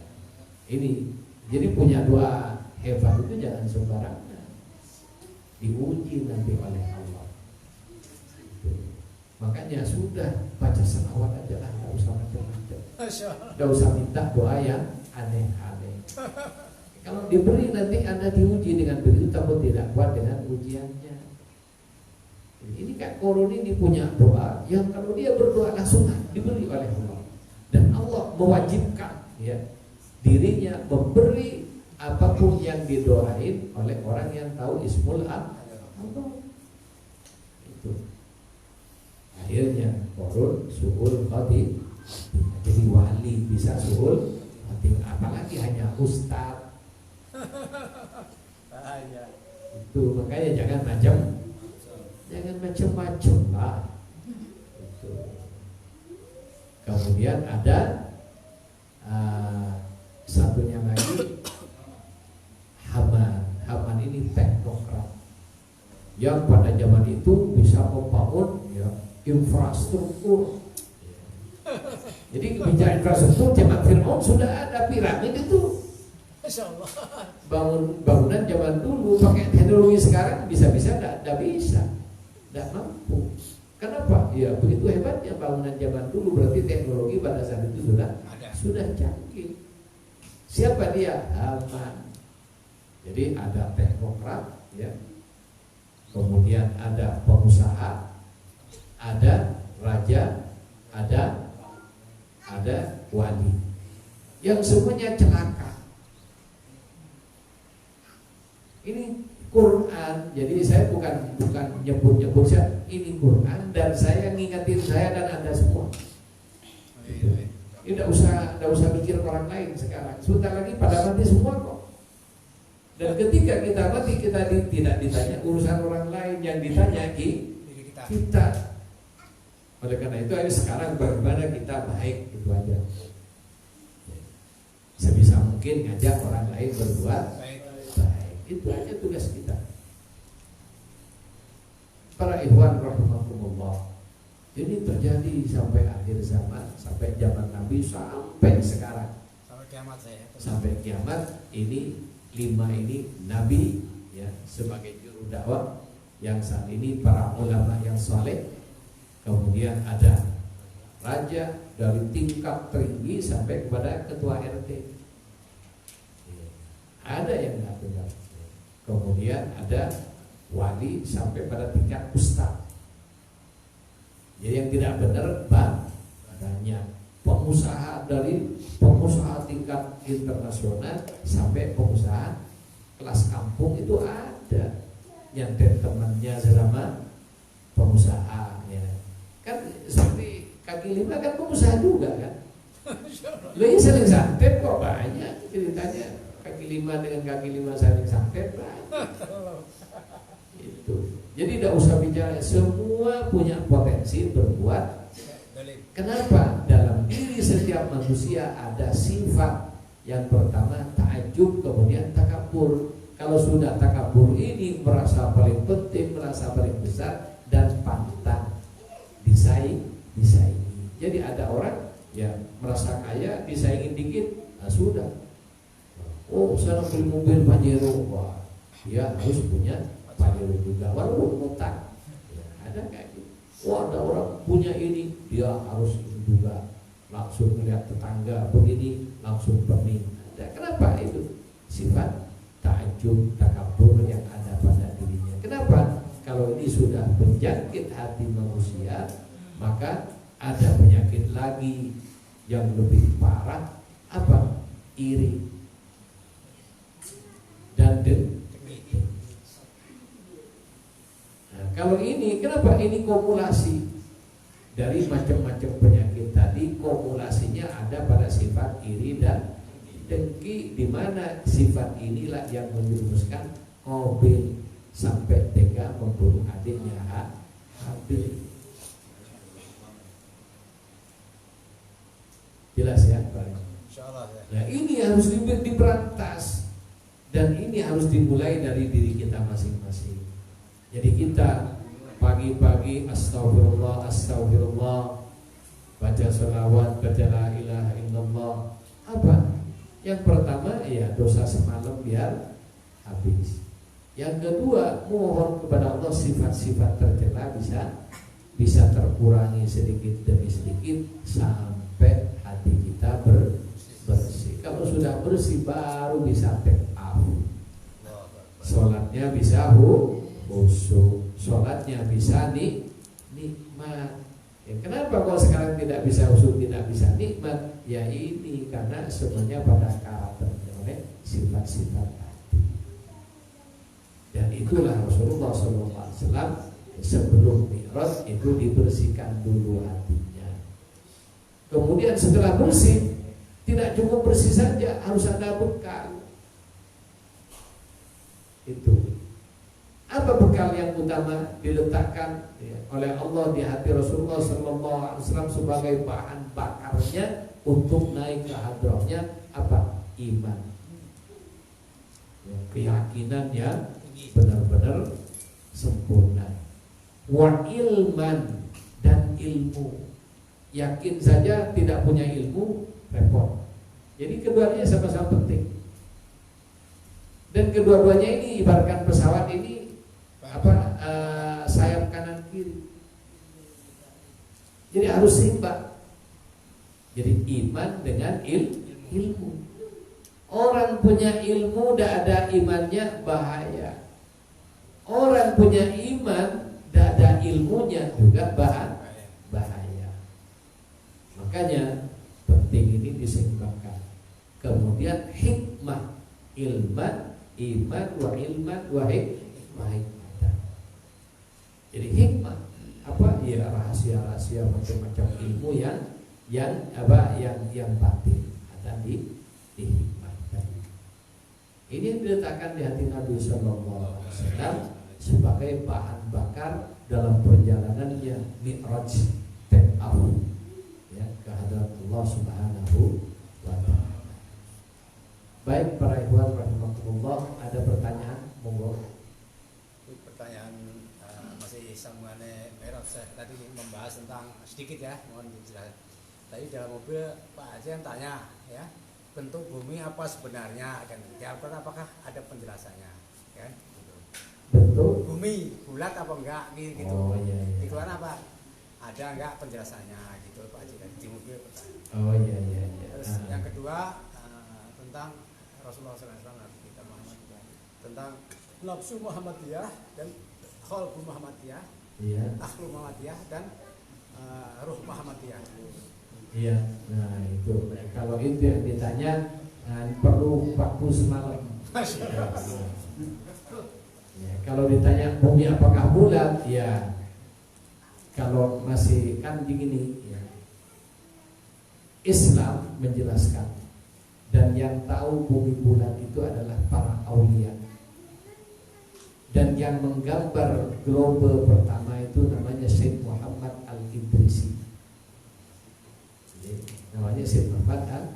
ini jadi punya doa hebat itu jangan sembarangan, diuji nanti oleh Allah. Makanya sudah baca selawat aja lah, nggak usah macam-macam, nggak usah minta doa yang aneh-aneh. Kalau diberi nanti Anda diuji dengan begitu, takut tidak kuat dengan ujiannya. Ini kan Korun ini punya doa yang kalau dia berdoa langsung diberi oleh Allah, dan Allah mewajibkan ya dirinya memberi apapun yang didoain oleh orang yang tahu Ismul Allah. Itu akhirnya Korun su'ul khatimah, jadi wali bisa su'ul khatimah, apalagi hanya ustaz. Itu makanya jangan macam-macam lah. Itu. Kemudian ada satunya lagi Haman ini teknokrat yang pada zaman itu bisa membangun ya infrastruktur. Jadi bicara infrastruktur zaman Fir'aun sudah ada piramid itu. Bangunan zaman dulu pakai teknologi sekarang bisa-bisa tidak bisa, tidak mampu. Kenapa? Ya begitu hebatnya bangunan zaman dulu, berarti teknologi pada saat itu sudah canggih. Siapa dia? Haman. Jadi ada teknokrat, ya. Kemudian ada pengusaha, ada raja, ada wali, yang semuanya celaka. Ini Quran, jadi saya bukan nyebut saya, ini Quran dan saya ngingetin saya dan Anda semua. Ini tidak usah mikir orang lain sekarang. Sebentar lagi pada mati semua kok. Dan ketika kita mati kita tidak ditanya urusan orang lain, yang ditanya kita. Oleh karena itu sekarang bagaimana kita baik, itu aja. Sebisa mungkin ngajak orang lain berbuat baik. Itu aja tugas kita. Para ikhwan rahimakumullah. Ini terjadi sampai akhir zaman, sampai zaman Nabi, sampai sekarang. Sampai kiamat ini 5 ini Nabi ya sebagai juru dakwah yang saat ini para ulama yang saleh. Kemudian ada raja dari tingkat tinggi sampai kepada ketua RT. Ada yang nggak benar. Kemudian ada wali sampai pada tingkat ustaz. Jadi yang tidak benar banyak. Pengusaha dari pengusaha tingkat internasional sampai pengusaha kelas kampung itu ada yang temannya selama pengusaha ya. Kan seperti kaki lima kan pengusaha juga kan. Lo ini saling santet kok banyak ceritanya. Kaki lima dengan kaki lima saling santet banyak. Itu. Jadi tidak usah bicara, semua punya potensi berbuat. Kenapa? Dalam diri setiap manusia ada sifat. Yang pertama ta'ajub, kemudian takabur. Kalau sudah takabur ini merasa paling penting, merasa paling besar dan pantang disaingi. Jadi ada orang ya merasa kaya disaingin dikit, nah sudah. Oh, saya beli mobil Pajero, wah, dia harus punya Pajero juga, walaupun utang. Ya, ada kayak gitu. Oh, ada orang punya ini, dia harus ini juga. Langsung melihat tetangga begini, langsung pening. Nah, kenapa itu? Sifat takjub, takabur yang ada pada dirinya. Kenapa? Kalau ini sudah menjangkit hati manusia, maka ada penyakit lagi yang lebih parah. Apa? Iri dan dengki. Nah, kalau ini, kenapa ini kumulasi dari macam-macam penyakit tadi? Kumulasinya ada pada sifat iri dan dengki, di mana sifat inilah yang menjerumuskan Qabil sampai tega membunuh adiknya Habil. Jelas ya, Pak? Insyaallah ya. Nah, ini harus diberantas dan ini harus dimulai dari diri kita masing-masing. Jadi kita pagi-pagi astagfirullah, astagfirullah, baca sholawat, baca la ilaha illallah. Apa? Yang pertama ya dosa semalam biar habis. Yang kedua, mohon kepada Allah sifat-sifat tercela bisa terkurangi sedikit demi sedikit sampai hati kita bersih. Kalau sudah bersih baru bisa take off. Sholatnya bisa khusyuk, sholatnya bisa nikmat. Ya, kenapa kalau sekarang tidak bisa khusyuk, tidak bisa nikmat? Ya ini karena semuanya pada karakternya oleh sifat-sifat hati. Dan itulah Rasulullah SAW sebelum Mi'raj itu dibersihkan dulu hatinya. Kemudian setelah bersih, tidak cukup bersih saja, harus ada bekal. Itu. Apa bekal yang utama diletakkan oleh Allah di hati Rasulullah SAW sebagai bahan bakarnya untuk naik ke hadrahnya? Apa? Iman. Keyakinan yang benar-benar sempurna. Wa ilman, dan ilmu. Yakin saja tidak punya ilmu repot. Jadi keduanya sama-sama penting. Dan kedua-duanya ini ibaratkan pesawat ini sayap kanan kiri. Jadi harus seimbang. Jadi iman dengan ilmu. Orang punya ilmu tidak ada imannya bahaya. Orang punya iman tidak ada ilmunya juga bahaya. Makanya penting ini diseimbangkan. Kemudian hikmah, ilman, iman, wa ilman, wa hikmah. Jadi hikmah apa? Ya rahasia-rahasia macam-macam ilmu yang batin ada di hikmah tadi. Ini yang diletakkan di hati Nabi Sallallahu Alaihi Wasallam sebagai bahan bakar dalam perjalanannya Mi'raj ta'awun ya ke hadirat Allah Subhanahu wa taala. Baik para ikhwan rahimakumullah, ada pertanyaan? Monggo. Pertanyaan masih sambungannya Mi'raj. Saya tadi membahas tentang sedikit ya, mohon dijelaskan. Tadi dalam mobil Pak Haji yang tanya ya, bentuk bumi apa sebenarnya kan? Jawaban apakah ada penjelasannya kan? Gitu. Bentuk Bumi bulat apa enggak gitu. Oh iya. Itu kan apa? Ada enggak penjelasannya gitu Pak Haji di mobil pertanyaan. Oh iya. Terus yang kedua tentang Rasulullah SAW kita Muhammad tentang nafsu Muhammadiyah dan khalqu Muhammadiyah, akhlul Muhammadiyah dan ruh Muhammadiyah. Iya, nah itu kalau itu yang ditanya perlu waktu semalam. Ya, kalau ditanya bumi apakah bulat, ya kalau masih kan begini ya. Islam menjelaskan dan yang tahu bumi bulat itu adalah para aulia. Dan yang menggambar globe pertama itu namanya Syekh Muhammad Al-Idrisi. Namanya Syekh Muhammad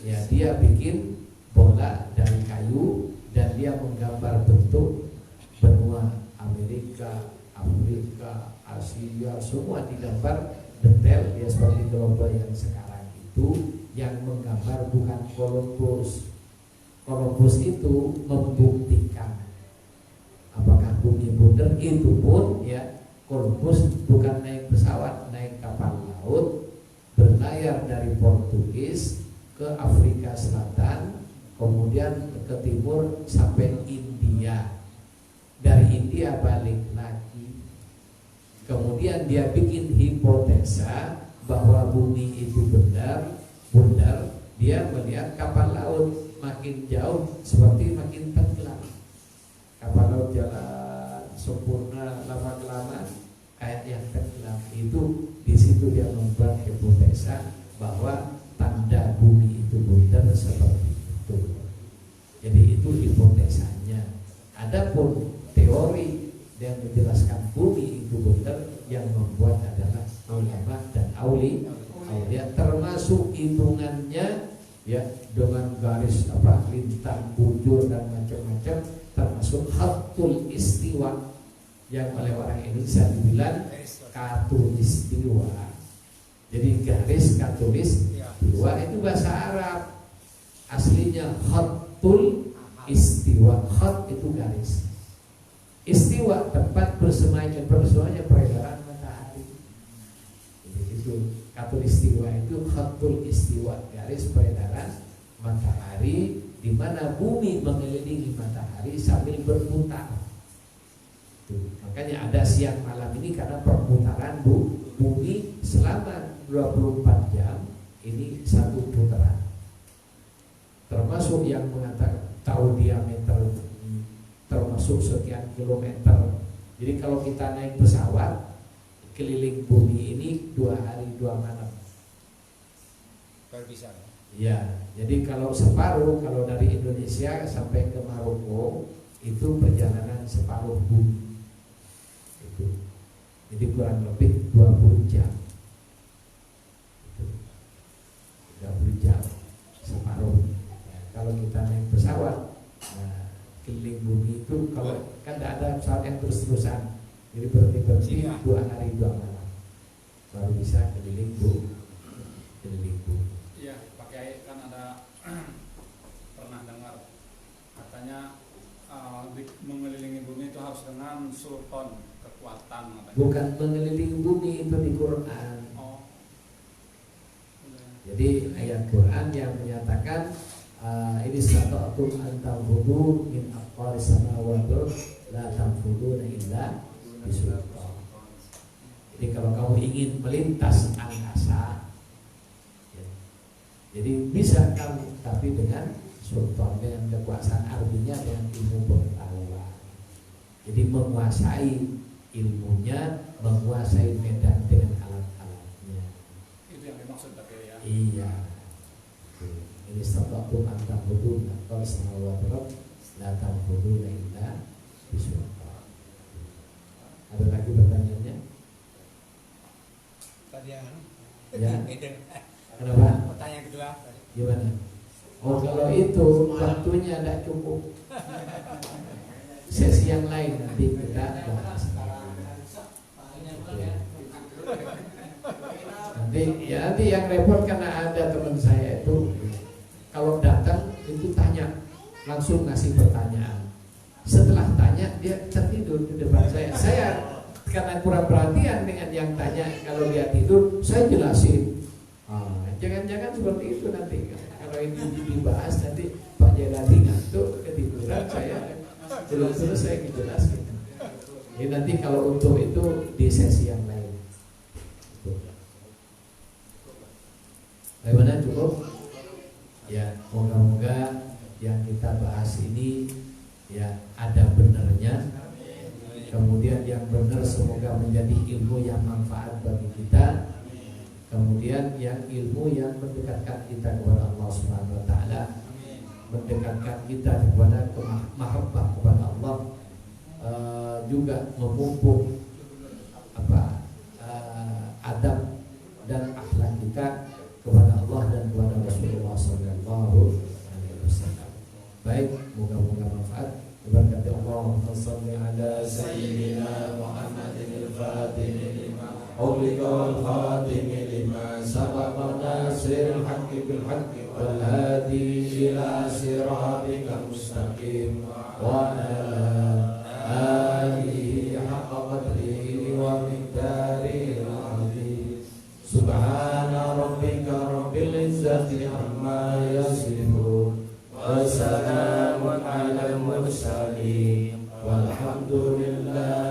ya dia bikin bola dari kayu dan dia menggambar Asia, semua digambar detail ya, seperti global yang sekarang itu. Yang menggambar bukan Columbus. Columbus itu membuktikan apakah bumi bundar, itu pun ya Columbus bukan naik pesawat, naik kapal laut, berlayar dari Portugis ke Afrika Selatan, kemudian ke timur sampai India. Dari India balik lagi. Kemudian dia bikin hipotesa bahwa bumi itu bundar. Dia melihat kapal laut makin jauh seperti makin tenggelam. Kapal laut jalan sempurna lama-kelamaan kayak yang tenggelam. Itu di situ dia membuat hipotesa bahwa tanda bumi itu bundar seperti itu. Jadi itu hipotesanya. Adapun teori yang menjelaskan bumi itu bundar yang membuat adalah ulama dan aulia, termasuk hitungannya ya dengan garis lintang, bujur dan macam-macam, termasuk khatul istiwa yang oleh orang Indonesia dibilang katulistiwa. Jadi garis katulistiwa itu bahasa Arab, aslinya khatul istiwa. Khat itu garis, istiwa tempat bersemayamnya peredaran matahari. Jadi itu katulistiwa, itu khatul istiwa, garis peredaran matahari, di mana bumi mengelilingi matahari sambil berputar. Tuh, makanya ada siang malam ini karena perputaran bumi selama 24 jam ini satu putaran. Termasuk yang mengatakan tahu diameter bumi, termasuk sekian kilometer. Jadi kalau kita naik pesawat keliling bumi ini 2 hari 2 malam baru bisa ya. Jadi kalau separuh, kalau dari Indonesia sampai ke Maroko itu perjalanan separuh bumi itu. Jadi kurang lebih 20 jam itu. 20 jam separuh ya. Kalau kita naik pesawat keliling bumi itu, kalau kan tidak ada pesawat yang terus-terusan, jadi berhenti 2 hari 2 malam baru bisa keliling bumi. Iya, Pak Kiai, kan ada pernah dengar katanya mengelilingi bumi itu harus dengan sultan kekuatan katanya. Bukan mengelilingi bumi, itu di Quran. Oh. Jadi ayat Quran yang menyatakan ini sata'atum antamfudu min aqwaris samawati la tamfuduna illa bisultan. Jadi kalau kamu ingin melintas angkasa ya, jadi bisa kamu, tapi dengan sultan, dengan kekuasaan, artinya dengan ilmu pengetahuan. Jadi menguasai ilmunya, menguasai medan dengan alat-alatnya. Itu yang dimaksud Pak Kiai ya. Iya. Ini sabtu antara hudu atau semawat rob, datang hudu illa bisultan. Ada lagi pertanyaannya? tadi yang Ya. beda. Kenapa? Pertanyaan kedua Gimana? Oh, kalau itu waktunya tidak cukup. Sesi yang lain nanti kita bahas. Nanti yang repot karena ada teman saya itu kalau datang itu tanya, langsung ngasih pertanyaan. Setelah tanya dia tertidur di depan saya. Saya karena kurang perhatian dengan yang tanya, kalau dia tidur saya jelasin. Jangan-jangan seperti itu nanti. Kalau ini dibahas nanti Pak Jaladi ngantuk ketiduran, saya belum selesai menjelaskan. Jadi nanti kalau untuk itu di sesi yang lain. Bagaimana, cukup? Ya, moga-moga yang kita bahas ini ya ada benarnya. Kemudian yang benar semoga menjadi ilmu yang manfaat bagi kita. Kemudian yang ilmu yang mendekatkan kita kepada Allah Subhanahu wa taala, mendekatkan kita kepada mahabbah kepada Allah, juga memupuk adab dan akhlak kita kepada Allah dan kepada Rasulullah sallallahu alaihi wasallam. Baik, moga-moga manfaat. Berkata Allahumma shalli ala sayyidina Muhammadin al-Fatih أغلق والخاتم لما سبق ناصر الحق بالحق والهادي إلى صراطك المستقيم وعلى آله حق قدره ومقداره العظيم سبحان ربك رب العزة عما يصفون وسلام على المرسلين والحمد لله